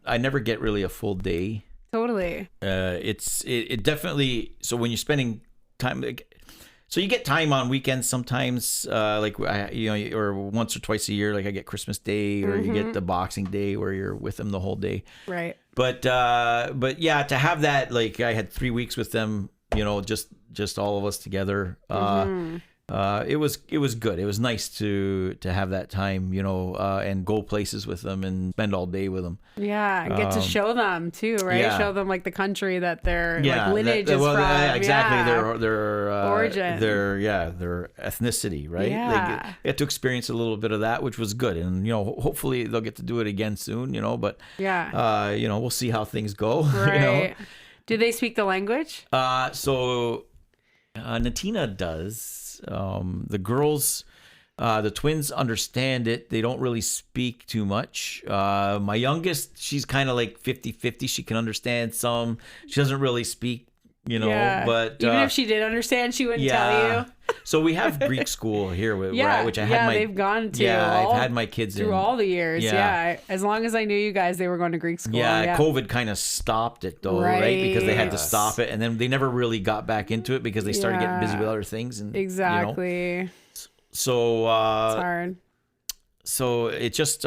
I never get really a full day. Totally. It definitely. So when you're spending time. So you get time on weekends sometimes, or once or twice a year. Like I get Christmas Day, or you get the Boxing Day where you're with them the whole day. Right. But yeah, to have that, like I had 3 weeks with them, just all of us together. It was good. It was nice to have that time, and go places with them and spend all day with them. Yeah, and get to show them too, right? Yeah. Show them like the country that their lineage is from. Exactly. Yeah. Their origin. Their ethnicity, right? Yeah. They get to experience a little bit of that, which was good, and hopefully they'll get to do it again soon. But we'll see how things go. Right. Do they speak the language? So Natina does. The girls, the twins understand it. They don't really speak too much. My youngest, she's kind of like 50-50. She can understand some. She doesn't really speak, but even if she did understand, she wouldn't tell you. So we have Greek school here, which I had they've gone to. Yeah, I've had my kids through all the years. Yeah. As long as I knew you guys, they were going to Greek school. Yeah. COVID kind of stopped it though, right? Because they had to stop it, and then they never really got back into it because they started getting busy with other things. And exactly. So it's hard. So it just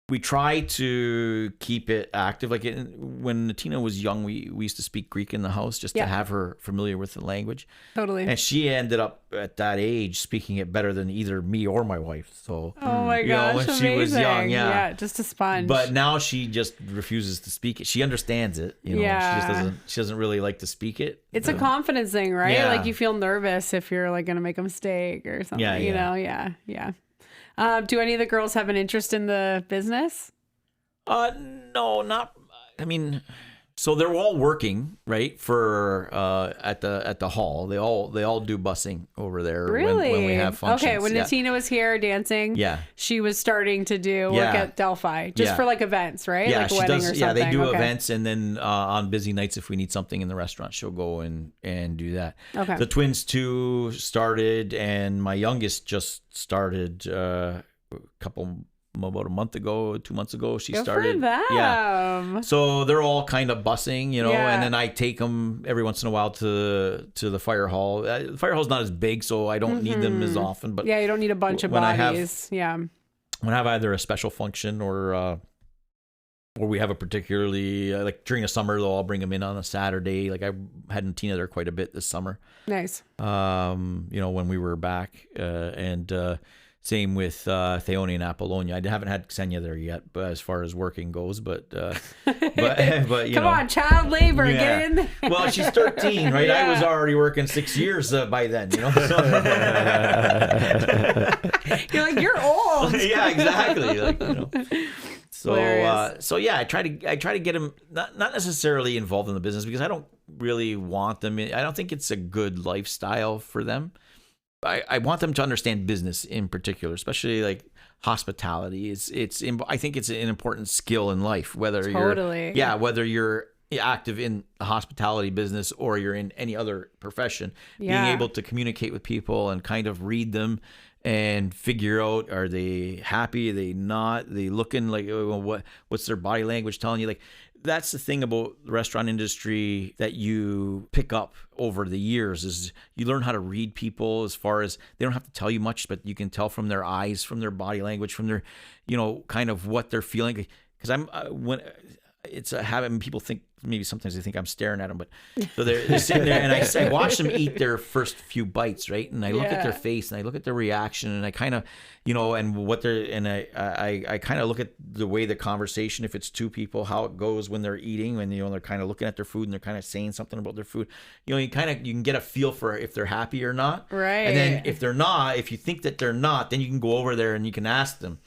we try to keep it active. Like when Natina was young, we used to speak Greek in the house just to have her familiar with the language. Totally. And she ended up at that age speaking it better than either me or my wife. So oh my gosh, when amazing. She was young, just a sponge. But now she just refuses to speak it. She understands it. She doesn't really like to speak it. It's a confidence thing, right? Yeah. Like you feel nervous if you're like gonna make a mistake or something. Do any of the girls have an interest in the business? No, not. I mean, So they're all working, right, for at the hall. They all do busing over there when we have functions. Okay, when Natina was here dancing, she was starting to do work at Delphi just for like events, right? Yeah, like a she wedding does. or something. Yeah, they do events, and then on busy nights, if we need something in the restaurant, she'll go and do that. Okay. The twins too started, and my youngest just started about a month ago, 2 month ago, she started. For them. Yeah. So they're all kind of bussing, and then I take them every once in a while to the fire hall. The fire hall's not as big, so I don't need them as often. But you don't need a bunch of bodies. When I have either a special function or we have a particularly like during the summer, though, I'll bring them in on a Saturday. Like I had Natina there quite a bit this summer. Nice. When we were back, and same with Theone and Apollonia. I haven't had Ksenia there yet, but as far as working goes, but come on, child labor, get in there. Well, she's 13, right? I was already working 6 years by then, So. You're like, you're old. Yeah, exactly. So I try to get them not necessarily involved in the business because I don't really want them. I don't think it's a good lifestyle for them. I want them to understand business in particular, especially like hospitality. I think it's an important skill in life, whether you're active in the hospitality business or you're in any other profession. Being able to communicate with people and kind of read them and figure out, are they happy? Are they not? Are they looking like, what's their body language telling you? Like, that's the thing about the restaurant industry that you pick up over the years is you learn how to read people as far as they don't have to tell you much, but you can tell from their eyes, from their body language, from their, kind of what they're feeling. Because it's a habit, and people think, maybe sometimes they think I'm staring at them, but so they're sitting there, and I watch them eat their first few bites, right? And I look at their face, and I look at their reaction, and I kind of, and what they're, and I kind of look at the way the conversation, if it's two people, how it goes when they're eating, when they're kind of looking at their food and they're kind of saying something about their food. You can get a feel for if they're happy or not, right? And then if they're not, if you think that they're not, then you can go over there and you can ask them,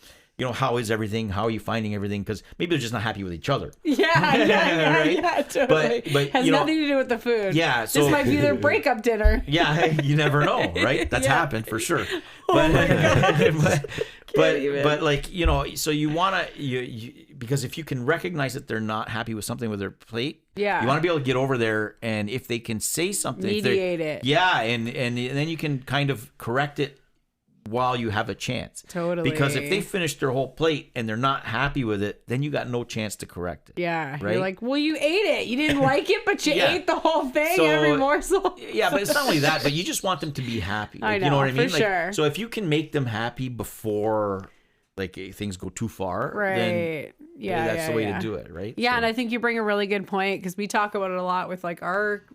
how is everything? How are you finding everything? Because maybe they're just not happy with each other. Yeah, totally. But has nothing to do with the food. Yeah, so this might be their breakup dinner. Yeah, you never know, right? That's happened for sure. But so you want to because if you can recognize that they're not happy with something with their plate, you want to be able to get over there, and if they can say something, mediate it. Yeah, and then you can kind of correct it while you have a chance. Totally. Because if they finish their whole plate and they're not happy with it, then you got no chance to correct it. Yeah. Right? You're like, well, you ate it. You didn't like it, but you ate the whole thing, every morsel. Yeah, but it's not only that, but you just want them to be happy. I know, you know what I mean? For sure. So if you can make them happy before things go too far, then that's the way to do it, right? Yeah, and I think you bring a really good point, because we talk about it a lot with like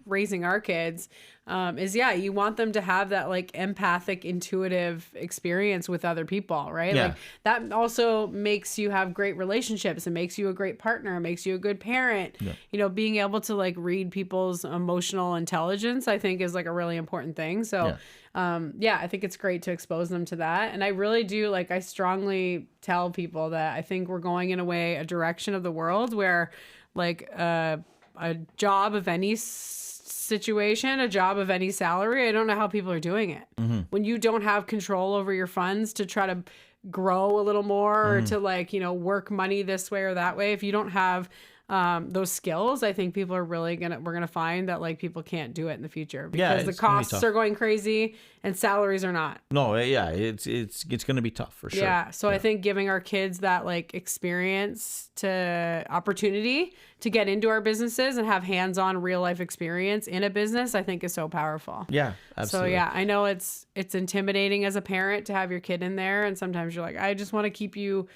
raising our kids. You want them to have that like empathic, intuitive experience with other people, right? Yeah. Like that also makes you have great relationships. It makes you a great partner. It makes you a good parent. Yeah. Being able to like read people's emotional intelligence, I think, is like a really important thing. So, I think it's great to expose them to that. And I really do, I strongly tell people that I think we're going in a direction of the world where a job of any situation, a job of any salary, I don't know how people are doing it. Mm-hmm. When you don't have control over your funds to try to grow a little more, or to work money this way or that way, if you don't have those skills, I think people are we're gonna find that people can't do it in the future, because the costs are going crazy and salaries are not. No, it's gonna be tough for sure. Yeah, so I think giving our kids that experience to opportunity to get into our businesses and have hands-on real life experience in a business, I think is so powerful. Yeah, absolutely. So I know it's intimidating as a parent to have your kid in there, and sometimes you're like, I just want to keep you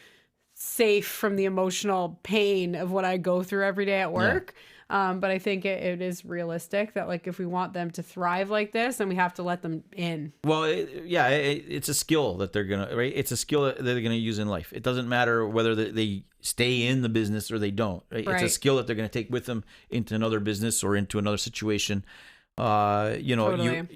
safe from the emotional pain of what I go through every day at work. But I think it is realistic that if we want them to thrive like this, then we have to let them in. Well, it's a skill that they're gonna, right? It's a skill that they're gonna use in life. It doesn't matter whether they stay in the business or they don't. Right? It's a skill that they're gonna take with them into another business or into another situation. Totally.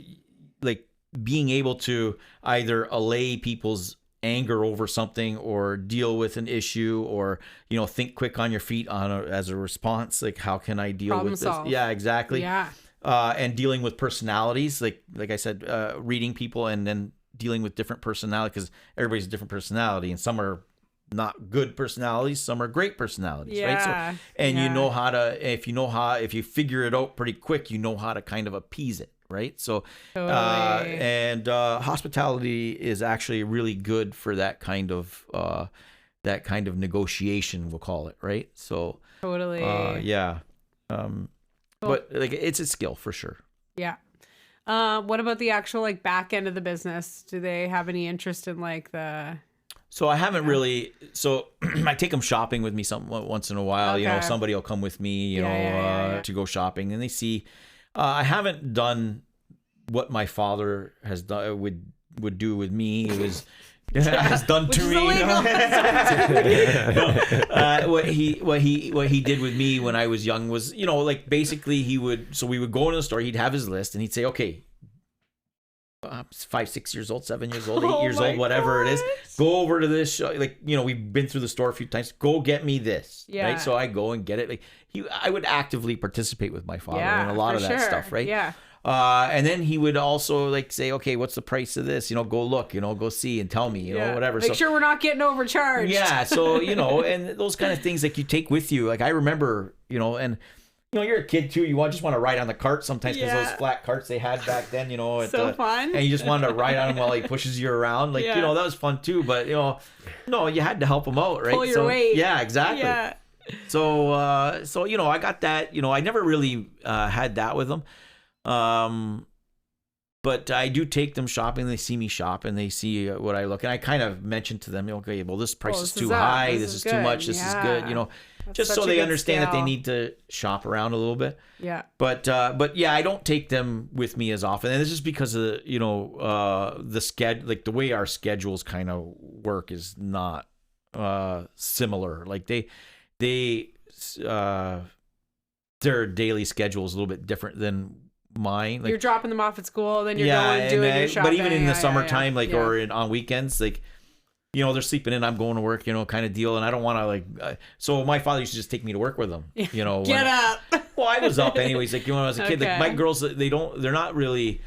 Being able to either allay people's anger over something or deal with an issue or, think quick on your feet as a response. Like, how can I deal with this? Yeah, exactly. Yeah. And dealing with personalities, like I said, reading people and then dealing with different personality, because everybody's a different personality, and some are not good personalities, some are great personalities, right? So, and you know how to, if you figure it out pretty quick, you know how to kind of appease it, right? So, and hospitality is actually really good for that kind of negotiation, we'll call it, right? So, totally, yeah. But like, it's a skill for sure. Yeah. What about the actual like back end of the business? Do they have any interest in like the? So I haven't really. So I take them shopping with me once in a while. Okay. Somebody will come with me, to go shopping, and they see. I haven't done what my father has done would do with me. It was. Has done to me. What he did with me when I was young was, like basically we would go into the store, he'd have his list, and he'd say, okay, 5, 6 years old, 7 years old, 8 years old, whatever it is, go over to this, we've been through the store a few times, go get me this, right? So I go and get it. Like I would actively participate with my father in a lot of that stuff, right? Yeah. And then he would also like say, okay, what's the price of this? Go look, go see and tell me, whatever. Make sure we're not getting overcharged. Yeah. So, and those kind of things like you take with you. Like I remember, and you're a kid too. You just want to ride on the cart sometimes because those flat carts they had back then, so fun. And you just wanted to ride on him while he pushes you around. Like, that was fun too. But, no, you had to help him out, right? Pull your weight. Yeah, exactly. Yeah. So, I got that, I never really had that with him. But I do take them shopping. They see me shop and they see what I look. And I kind of mentioned to them, okay, well, this price is too high. This is too much. This is good. That's just so they understand that they need to shop around a little bit. Yeah. But yeah, I don't take them with me as often. And it's just because of the schedule, like the way our schedules kind of work is not similar. Like their daily schedule is a little bit different than mine. Like, you're dropping them off at school, then you're going doing your shopping. But even in the summertime, or on weekends, like, they're sleeping in, I'm going to work, kind of deal. And I don't want to so my father used to just take me to work with him, Get up. Well, I was up anyways. Like, when I was a kid, like my girls, they're not really,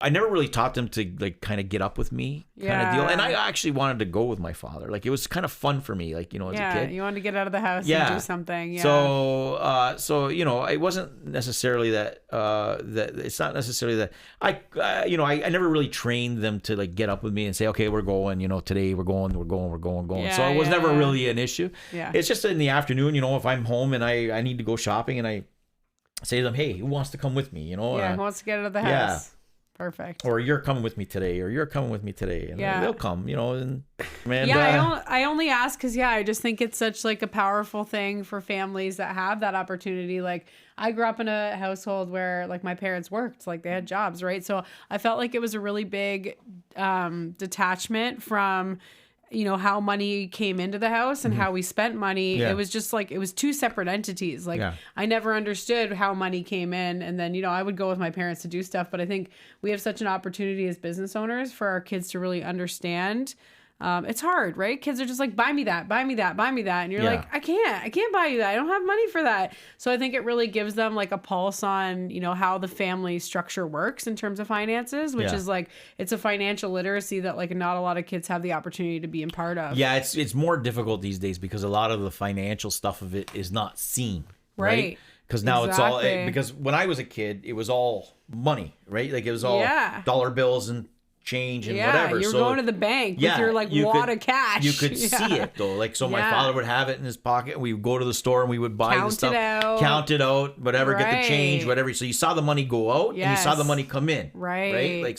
I never really taught them to kind of get up with me kind of deal. And I actually wanted to go with my father. Like, it was kind of fun for me, as a kid. You wanted to get out of the house and do something. Yeah. So, it wasn't necessarily that, it's not necessarily that I never really trained them to get up with me and say, okay, we're going, today we're going. Yeah, so it was never really an issue. Yeah. It's just in the afternoon, if I'm home and I need to go shopping and I say to them, hey, who wants to come with me? Who wants to get out of the house? Yeah. Perfect. Or you're coming with me today, and they'll come, and I only ask because I just think it's such a powerful thing for families that have that opportunity. Like, I grew up in a household where my parents worked, they had jobs, right? So I felt like it was a really big detachment from how money came into the house and how we spent money. Yeah. It was just it was two separate entities. I never understood how money came in. And then, I would go with my parents to do stuff. But I think we have such an opportunity as business owners for our kids to really understand. It's hard, right? Kids are just buy me that, buy me that, buy me that. And you're I can't buy you that. I don't have money for that. So I think it really gives them a pulse on, how the family structure works in terms of finances, which is it's a financial literacy that not a lot of kids have the opportunity to be a part of. Yeah. It's more difficult these days because a lot of the financial stuff of it is not seen. Right. Because now it's all, because when I was a kid, it was all money, right? It was all dollar bills and change and whatever. You're going to the bank with your wad of cash. You could see it though. My father would have it in his pocket. We would go to the store and we would buy the stuff, count it out, whatever, get the change, whatever. So you saw the money go out and you saw the money come in. Right.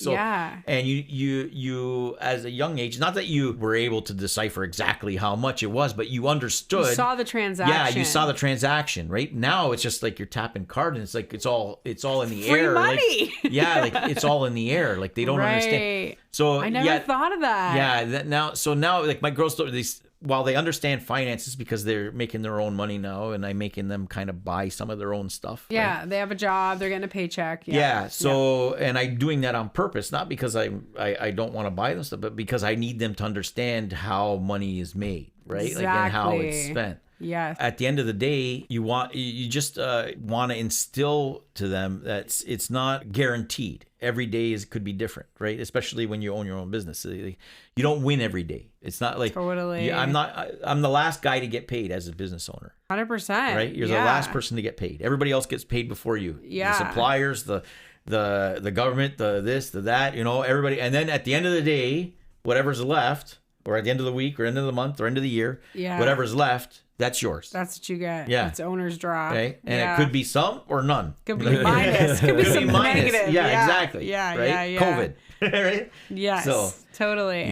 And you as a young age, not that you were able to decipher exactly how much it was, but you understood. You saw the transaction. Yeah, you saw the transaction. Right now, it's just you're tapping card and it's all in the free air. Money. It's all in the air. They don't understand. So I never thought of that. Yeah. Now my girls, while they understand finances because they're making their own money now, and I'm making them kind of buy some of their own stuff. Yeah, right? they have a job, they're getting a paycheck. Yeah. So, and I'm doing that on purpose, not because I don't want to buy them stuff, but because I need them to understand how money is made, right? Exactly. Like, and how it's spent. Yes. At the end of the day, you just want to instill to them that it's not guaranteed. Every day could be different, right? Especially when you own your own business. You don't win every day. It's not like totally. I'm the last guy to get paid as a business owner. 100%. Right? You're the last person to get paid. Everybody else gets paid before you. Yeah. The suppliers, the government, the this, the that, everybody. And then at the end of the day, whatever's left, or at the end of the week, or end of the month, or end of the year, whatever's left, that's yours. That's what you get. Yeah. It's owner's draw. Okay. And it could be some or none. Could be minus. Could be some negative. Yeah, exactly. Yeah, right? yeah. COVID. Right? Yes. So, totally.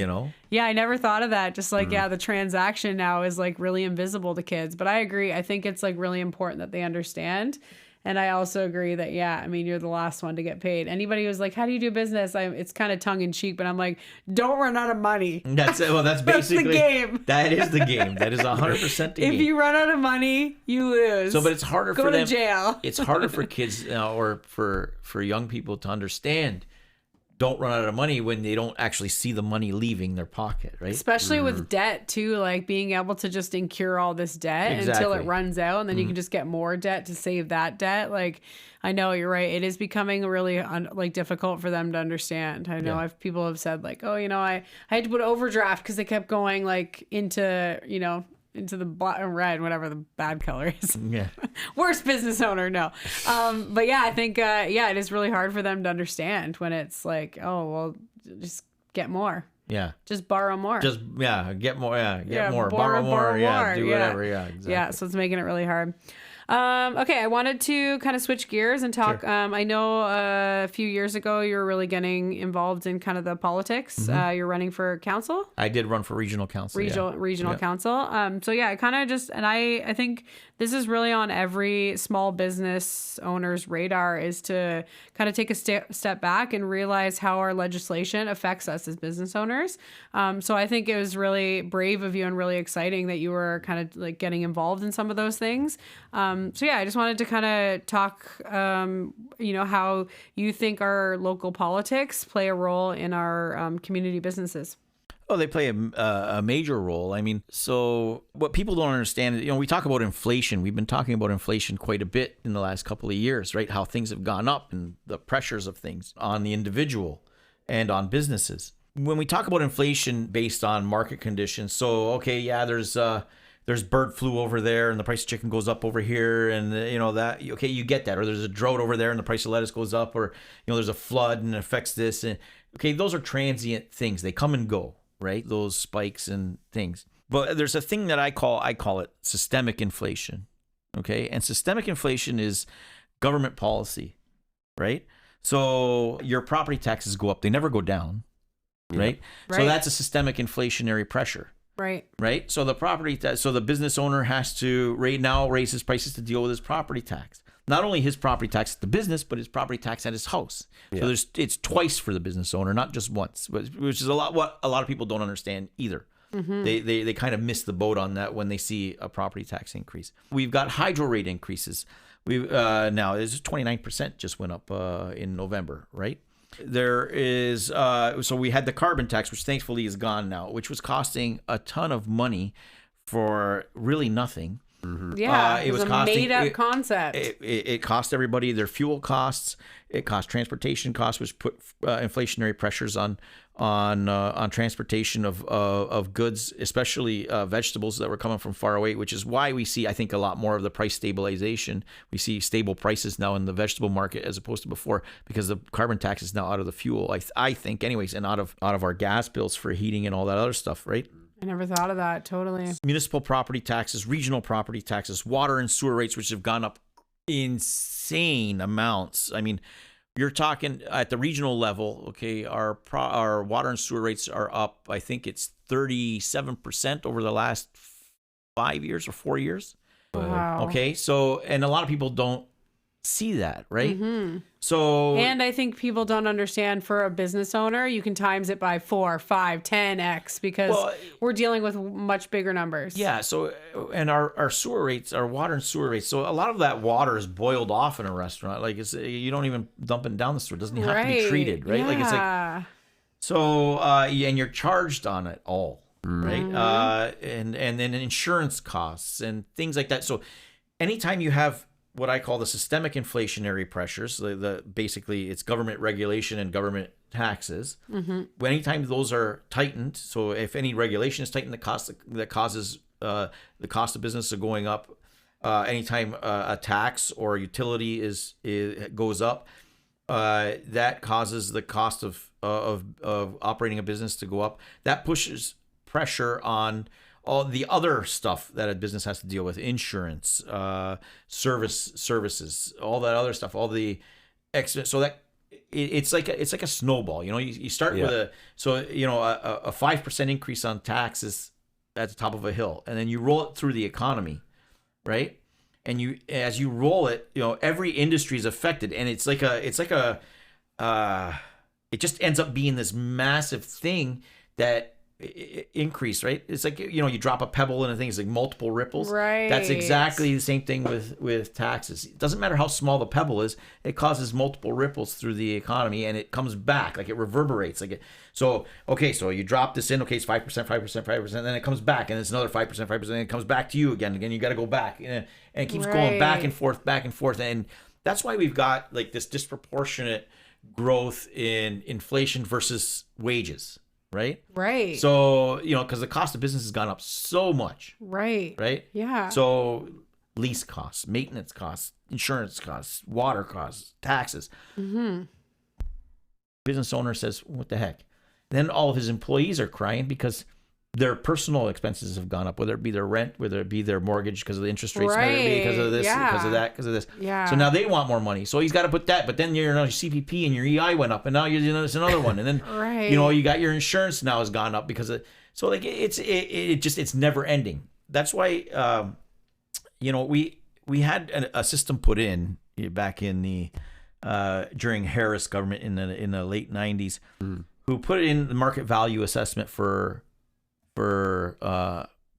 Yeah, I never thought of that. Just like, the transaction now is like really invisible to kids. But I agree. I think it's like really important that they understand. And I also agree that, you're the last one to get paid. Anybody who's like, how do you do business? It's kind of tongue in cheek, but I'm like, don't run out of money. That's it. Well, that's basically the game. That is the game. That is 100% the game. If you run out of money, you lose. So, but it's harder for them. Go to jail. It's harder for kids or for young people to understand. Don't run out of money when they don't actually see the money leaving their pocket, right? Especially with debt too, like being able to just incur all this debt until it runs out, and then you can just get more debt to save that debt. Like, I know you're right. It is becoming really difficult for them to understand. I know people have said like, oh, I had to put overdraft because they kept going like into the black and red, whatever the bad color is. Yeah. Worst business owner, no. But I think, it is really hard for them to understand when it's like, oh, well, just get more. Yeah. Just borrow more. Get more. Yeah. Get more. Borrow more. Yeah. Do whatever. Yeah. Exactly. Yeah. So it's making it really hard. Okay, I wanted to kind of switch gears and talk. Sure. I know a few years ago you were really getting involved in kind of the politics. You're running for council. I did run for regional council. Regional council. I kind of just, and I think this is really on every small business owner's radar, is to kind of take a step back and realize how our legislation affects us as business owners. So I think it was really brave of you and really exciting that you were kind of like getting involved in some of those things. I just wanted to kind of talk, how you think our local politics play a role in our community businesses. Oh, they play a major role. I mean, so what people don't understand, we talk about inflation. We've been talking about inflation quite a bit in the last couple of years, right? How things have gone up and the pressures of things on the individual and on businesses. When we talk about inflation based on market conditions, so, okay, there's bird flu over there and the price of chicken goes up over here, and that, okay, you get that. Or there's a drought over there and the price of lettuce goes up, or there's a flood and it affects this, and okay, those are transient things. They come and go, right? Those spikes and things. But there's a thing that I call it systemic inflation. Okay? And systemic inflation is government policy, right? So your property taxes go up, they never go down, right? So that's a systemic inflationary pressure. Right. So the business owner has to raise his prices to deal with his property tax. Not only his property tax at the business, but his property tax at his house. So it's twice for the business owner, not just once, which is what a lot of people don't understand either. Mm-hmm. They kind of miss the boat on that when they see a property tax increase. We've got hydro rate increases. Now it's 29% just went up in November, right? There is, so we had the carbon tax, which thankfully is gone now, which was costing a ton of money for really nothing. Mm-hmm. Yeah, it was a made-up concept. It cost everybody their fuel costs. It cost transportation costs, which put inflationary pressures on transportation of goods, especially vegetables that were coming from far away. Which is why we see, I think, a lot more of the price stabilization. We see stable prices now in the vegetable market as opposed to before, because the carbon tax is now out of the fuel. I think, anyways, and out of our gas bills for heating and all that other stuff, right? I never thought of that. Totally. Municipal property taxes, regional property taxes, water and sewer rates, which have gone up insane amounts. I mean, you're talking at the regional level, okay, our water and sewer rates are up, I think it's 37% over the last 5 years or 4 years. Wow. Okay, so, and a lot of people don't see that, right? So, and I think people don't understand, for a business owner, you can times it by 4, 5, 10x, because we're dealing with much bigger numbers. Yeah. So, and our sewer rates, our water and sewer rates. So a lot of that water is boiled off in a restaurant. Like you don't even dump it down the sewer. It doesn't have to be treated, right? Yeah. Like it's like, so, and you're charged on it all, right? And then insurance costs and things like that. So anytime you have what I call the systemic inflationary pressures, the basically it's government regulation and government taxes. Anytime those are tightened, so if any regulation is tightened, that causes the cost of business are going up. Anytime a tax or utility goes up, that causes the cost of operating a business to go up. That pushes pressure on all the other stuff that a business has to deal with: insurance, services, all that other stuff, all the extra. So that it's like a snowball. You start with a 5% increase on taxes at the top of a hill, and then you roll it through the economy, right? And as you roll it, every industry is affected, and it just ends up being this massive thing that increase, right? It's like, you drop a pebble in a thing, it's like multiple ripples. Right. That's exactly the same thing with taxes. It doesn't matter how small the pebble is, it causes multiple ripples through the economy, and it comes back, like it reverberates. So you drop this in, okay, it's 5%, 5%, 5%, then it comes back, and it's another 5%, 5%, and it comes back to you again, you got to go back, and it keeps going back and forth, and that's why we've got like this disproportionate growth in inflation versus wages. Right. So, because the cost of business has gone up so much. Right. Yeah. So lease costs, maintenance costs, insurance costs, water costs, taxes. Business owner says, what the heck? Then all of his employees are crying because their personal expenses have gone up, whether it be their rent, whether it be their mortgage because of the interest rates, whether it be because of this, because of that, because of this. Yeah. So now they want more money. So he's got to put that. But then your CPP and your EI went up, and now it's another one. And then you got your insurance now has gone up because of. So like it's never ending. That's why we had a system put in back in the during Harris government in the late 90s, who put in the market value assessment for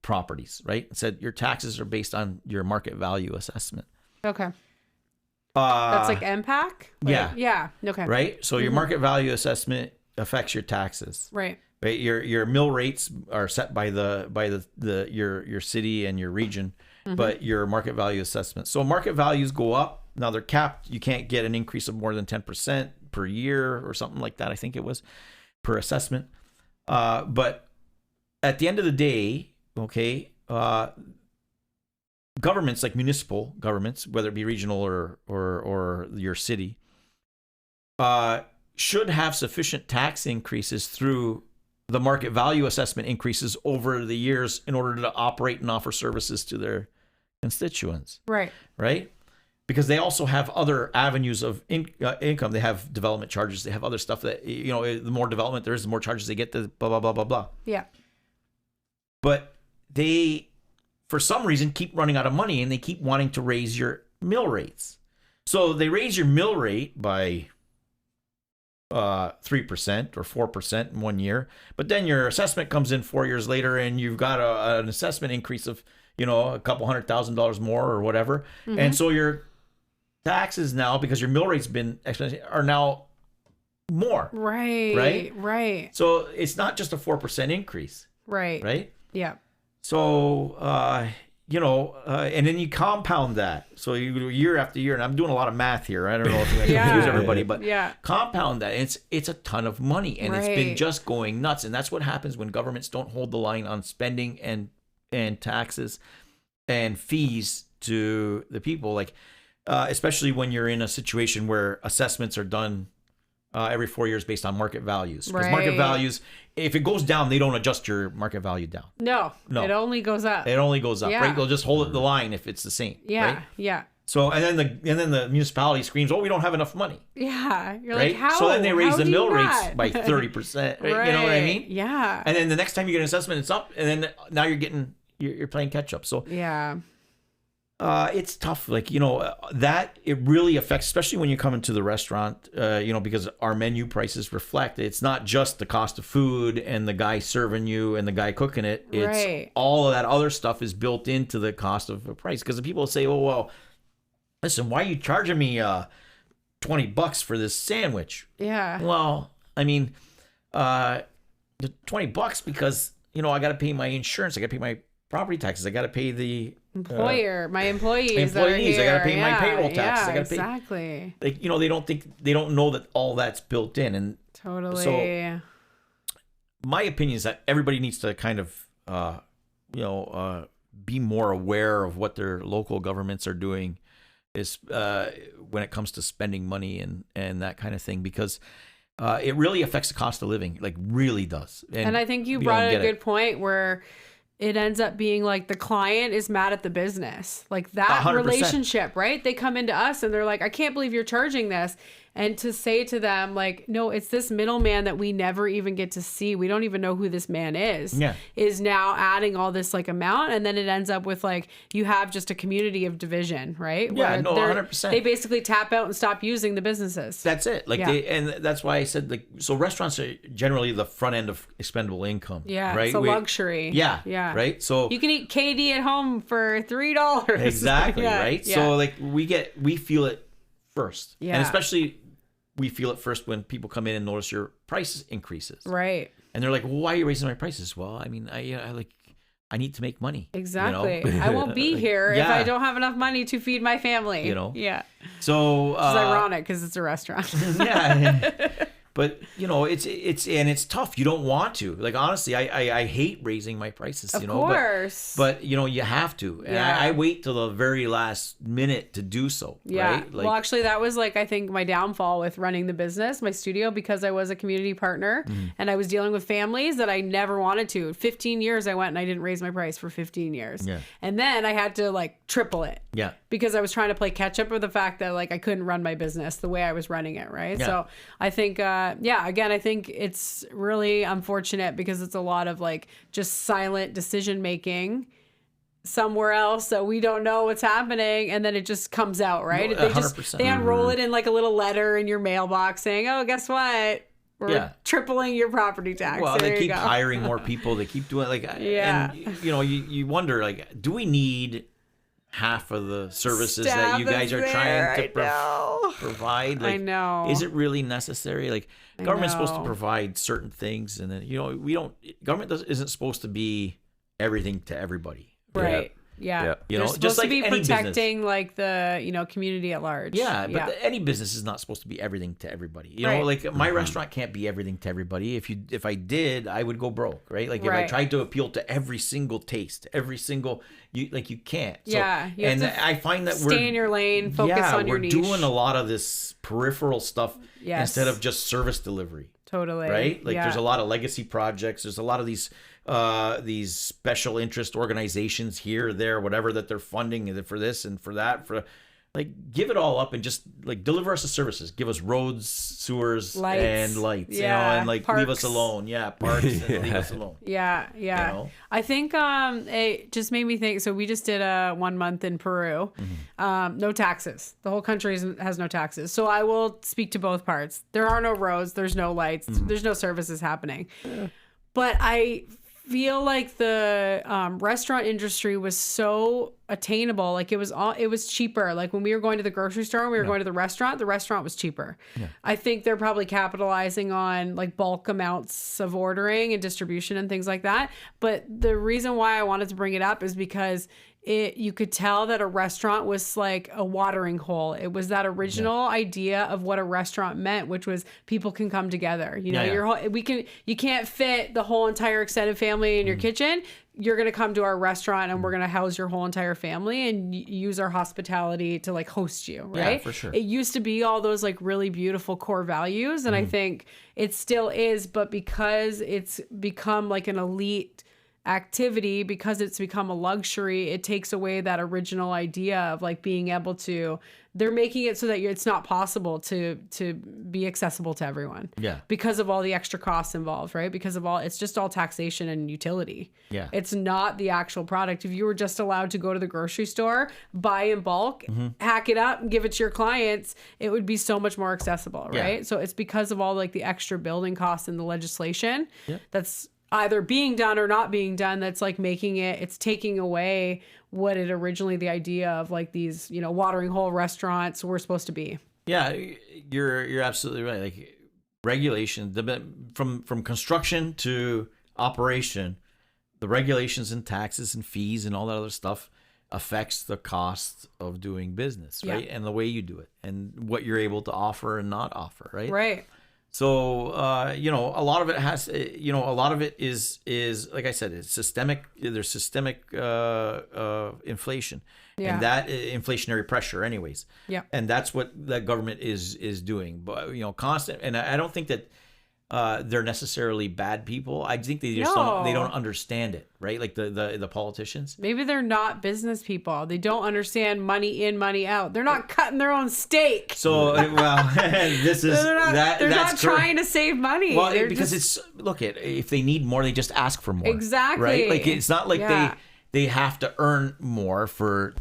properties, right? It said your taxes are based on your market value assessment. Okay. That's like MPAC? Yeah. Okay. Right? So your market value assessment affects your taxes. Right. Your mill rates are set by your city and your region, but your market value assessment. So market values go up. Now they're capped. You can't get an increase of more than 10% per year or something like that, I think it was, per assessment. But at the end of the day, governments, like municipal governments, whether it be regional or your city, should have sufficient tax increases through the market value assessment increases over the years in order to operate and offer services to their constituents. Right. Because they also have other avenues of income. They have development charges. They have other stuff that, the more development there is, the more charges they get, the blah, blah, blah, blah, blah. Yeah. But they, for some reason, keep running out of money, and they keep wanting to raise your mill rates. So they raise your mill rate by 3% or 4% in 1 year, but then your assessment comes in 4 years later, and you've got an assessment increase of a couple $100,000 more or whatever, and so your taxes now, because your mill rate's been expensive, are now more. Right. So it's not just a 4% increase. Right. Yeah. So, and then you compound that. So you year after year, and I'm doing a lot of math here. I don't know if I'm going to confuse everybody, but compound that. And it's a ton of money, and it's been just going nuts. And that's what happens when governments don't hold the line on spending and taxes and fees to the people. Like, especially when you're in a situation where assessments are done every 4 years based on market values. Because market values, if it goes down, they don't adjust your market value down. No. It only goes up. Right? They'll just hold it the line if it's the same. Yeah. Right? Yeah. So and then the municipality screams, "Oh, we don't have enough money." Yeah. You're right? like, how? So then they raise the mill rates not? by 30%. Right? You know what I mean? Yeah. And then the next time you get an assessment, it's up, and then now you're playing catch up. So It's tough. Like, that it really affects, especially when you come into the restaurant, because our menu prices reflect, it's not just the cost of food and the guy serving you and the guy cooking it. It's all of that other stuff is built into the cost of a price. Because people say, oh, well, listen, why are you charging me $20 for this sandwich? Yeah. Well, I mean, the $20 because, I got to pay my insurance. I got to pay my property taxes. I got to pay the employer, my employees. That are here. I got to pay my payroll taxes. I got to exactly. pay. They don't know that all that's built in, and totally. So, my opinion is that everybody needs to kind of, be more aware of what their local governments are doing, is when it comes to spending money and that kind of thing, because it really affects the cost of living, like really does. And I think you brought a good point where it ends up being like the client is mad at the business, like that 100%. Relationship, right? They come into us and they're like, I can't believe you're charging this. And to say to them, like, no, it's this middleman that we never even get to see. We don't even know who this man is. Yeah. Is now adding all this like amount. And then it ends up with like, you have just a community of division, right? Yeah, no, 100%. They basically tap out and stop using the businesses. That's it. Like and that's why I said, like, so restaurants are generally the front end of expendable income. Yeah. Right. It's a luxury. Yeah. Yeah. Right. So you can eat KD at home for $3. Exactly. Yeah, right. yeah. So like we feel it first. Yeah. And especially we feel it first when people come in and notice your price increases. Right. And they're like, well, why are you raising my prices? Well, I mean, I need to make money. Exactly. I won't be here if I don't have enough money to feed my family. Yeah. So it's ironic because it's a restaurant. Yeah. But it's tough. You don't want to. Like, honestly, I hate raising my prices. Of course. But you have to. And I wait till the very last minute to do so. Yeah. Right? Like, well, actually, that was like I think my downfall with running the business, my studio, because I was a community partner and I was dealing with families that I never wanted to. 15 years I went and I didn't raise my price for 15 years. Yeah. And then I had to like triple it. Yeah. Because I was trying to play catch up with the fact that like I couldn't run my business the way I was running it. Right. Yeah. So I think. Again, I think it's really unfortunate because it's a lot of like just silent decision making somewhere else that we don't know what's happening, and then it just comes out, right? No, they unroll it in like a little letter in your mailbox saying, "Oh, guess what? We're tripling your property tax." Well, there they keep hiring more people. They keep doing and you wonder, like, do we need half of the services that you guys are trying to provide? Like, I know. Is it really necessary? Like, government's supposed to provide certain things, and then government isn't supposed to be everything to everybody, right? Yeah. They're supposed just like to be any protecting business. Like the community at large. Yeah, but any business is not supposed to be everything to everybody. You know, like my restaurant can't be everything to everybody. If I did, I would go broke, right? Like if I tried to appeal to every single taste, every single you can't. So, and I find that stay in your lane, focus on your niche. We're doing a lot of this peripheral stuff instead of just service delivery. Totally. Right? Like there's a lot of legacy projects. There's a lot of these special interest organizations here, there, whatever that they're funding for this and for that, like give it all up and just like deliver us the services. Give us roads, sewers, and lights, and like parks. Leave us alone. Yeah, parks and leave us alone. Yeah. I think it just made me think. So we just did a 1 month in Peru. No taxes. The whole country has no taxes. So I will speak to both parts. There are no roads. There's no lights. There's no services happening. But I feel like the restaurant industry was so attainable. Like it was cheaper. Like when we were going to the grocery store and we were going to the restaurant was cheaper. I think they're probably capitalizing on like bulk amounts of ordering and distribution and things like that. But the reason why I wanted to bring it up is because you could tell that a restaurant was like a watering hole. It was that original idea of what a restaurant meant, which was people can come together. You can't fit the whole entire extended family in your kitchen. You're going to come to our restaurant and we're going to house your whole entire family and use our hospitality to like host you. Right. Yeah, for sure. It used to be all those like really beautiful core values. And I think it still is, but because it's become like an elite activity, because it's become a luxury, it takes away that original idea of like being able to, they're making it so that it's not possible to be accessible to everyone. Yeah. Because of all the extra costs involved, right? Because of all, it's just all taxation and utility. Yeah. It's not the actual product. If you were just allowed to go to the grocery store, buy in bulk, hack it up and give it to your clients, it would be so much more accessible, right? Yeah. So it's because of all like the extra building costs in the legislation that's either being done or not being done, that's like making it, it's taking away what it originally, the idea of like these, you know, watering hole restaurants were supposed to be. Yeah, you're absolutely right. Like regulation, from construction to operation, the regulations and taxes and fees and all that other stuff affects the cost of doing business, right? And the way you do it and what you're able to offer and not offer, right? Right. So, you know, a lot of it has, you know, a lot of it is like I said, it's systemic. There's systemic inflation and that inflationary pressure anyways. Yeah. And that's what the government is doing. But, you know, constant. And I don't think that they're necessarily bad people. I think they just don't understand it, right? Like the politicians. Maybe they're not business people. They don't understand money in, money out. They're not cutting their own steak. So, well, this is they're not trying to save money. Well, because it's if they need more, they just ask for more. Exactly. Right? Like it's not like they have to earn more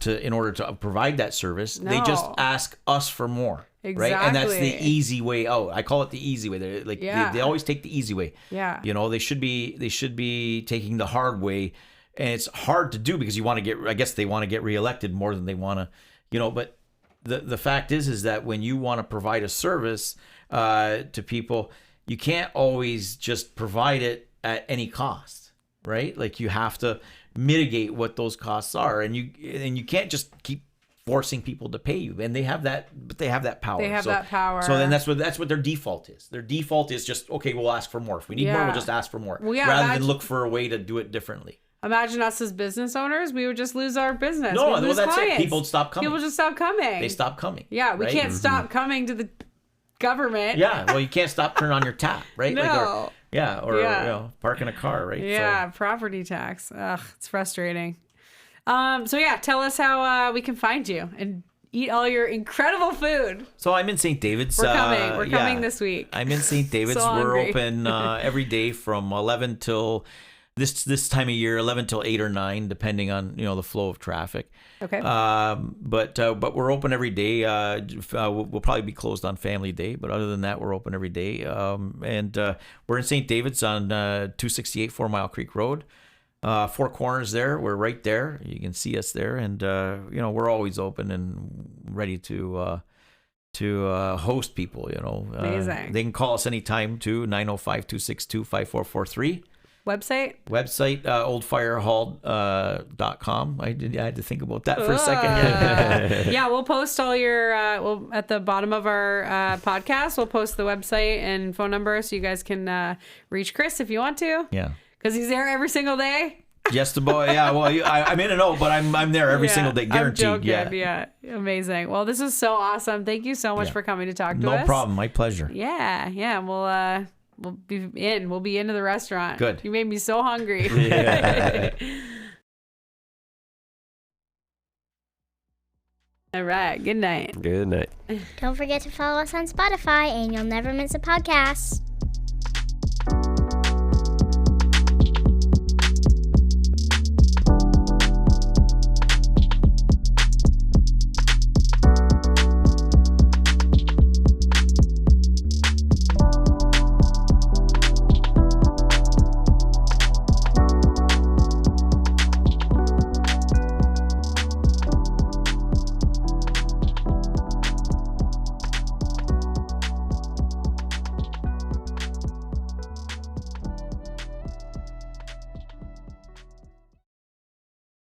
in order to provide that service. No. They just ask us for more. Exactly. Right? And that's the easy way out. I call it the easy way. They're like they always take the easy way. Yeah. You know, they should be taking the hard way, and it's hard to do because you want to get. I guess they want to get reelected more than they want to. You know, but the fact is that when you want to provide a service to people, you can't always just provide it at any cost, right? Like you have to mitigate what those costs are, and you can't just keep forcing people to pay you, and they have that power. They have that power. So then that's what their default is. Their default is just, okay, we'll ask for more. If we need more, we'll just ask for more, rather than look for a way to do it differently. Imagine us as business owners, we would just lose our business. No, well, that's clients. It. People would stop coming. People just stop coming. They stop coming. Yeah, we can't stop coming to the government. Yeah, well, you can't stop turning on your tap, right? No. You know, parking a car, right? Yeah, so. Property tax. Ugh, it's frustrating. So yeah, tell us how we can find you and eat all your incredible food. So I'm in St. David's. We're coming. We're coming this week. I'm in St. David's. So we're hungry. open every day from 11 till this time of year, 11 till 8 or 9, depending on the flow of traffic. Okay. But we're open every day. We'll probably be closed on Family Day, but other than that, we're open every day. And we're in St. David's on 268 4 Mile Creek Road. Four Corners there. We're right there. You can see us there, and we're always open and ready to host people. Amazing. They can call us anytime too. 905-262-5443. Website oldfirehall.com. I had to think about that for a second. Yeah, we'll post all your at the bottom of our podcast. We'll post the website and phone number so you guys can reach Chris if you want to. Yeah. Because he's there every single day. Yes, the boy. Yeah, well, I'm in and out, but I'm there every single day, guaranteed. I'm joking. Yeah, amazing. Well, this is so awesome. Thank you so much for coming to talk to us. No problem. My pleasure. Yeah. We'll be in. We'll be into the restaurant. Good. You made me so hungry. Yeah. All right. Good night. Good night. Don't forget to follow us on Spotify, and you'll never miss a podcast.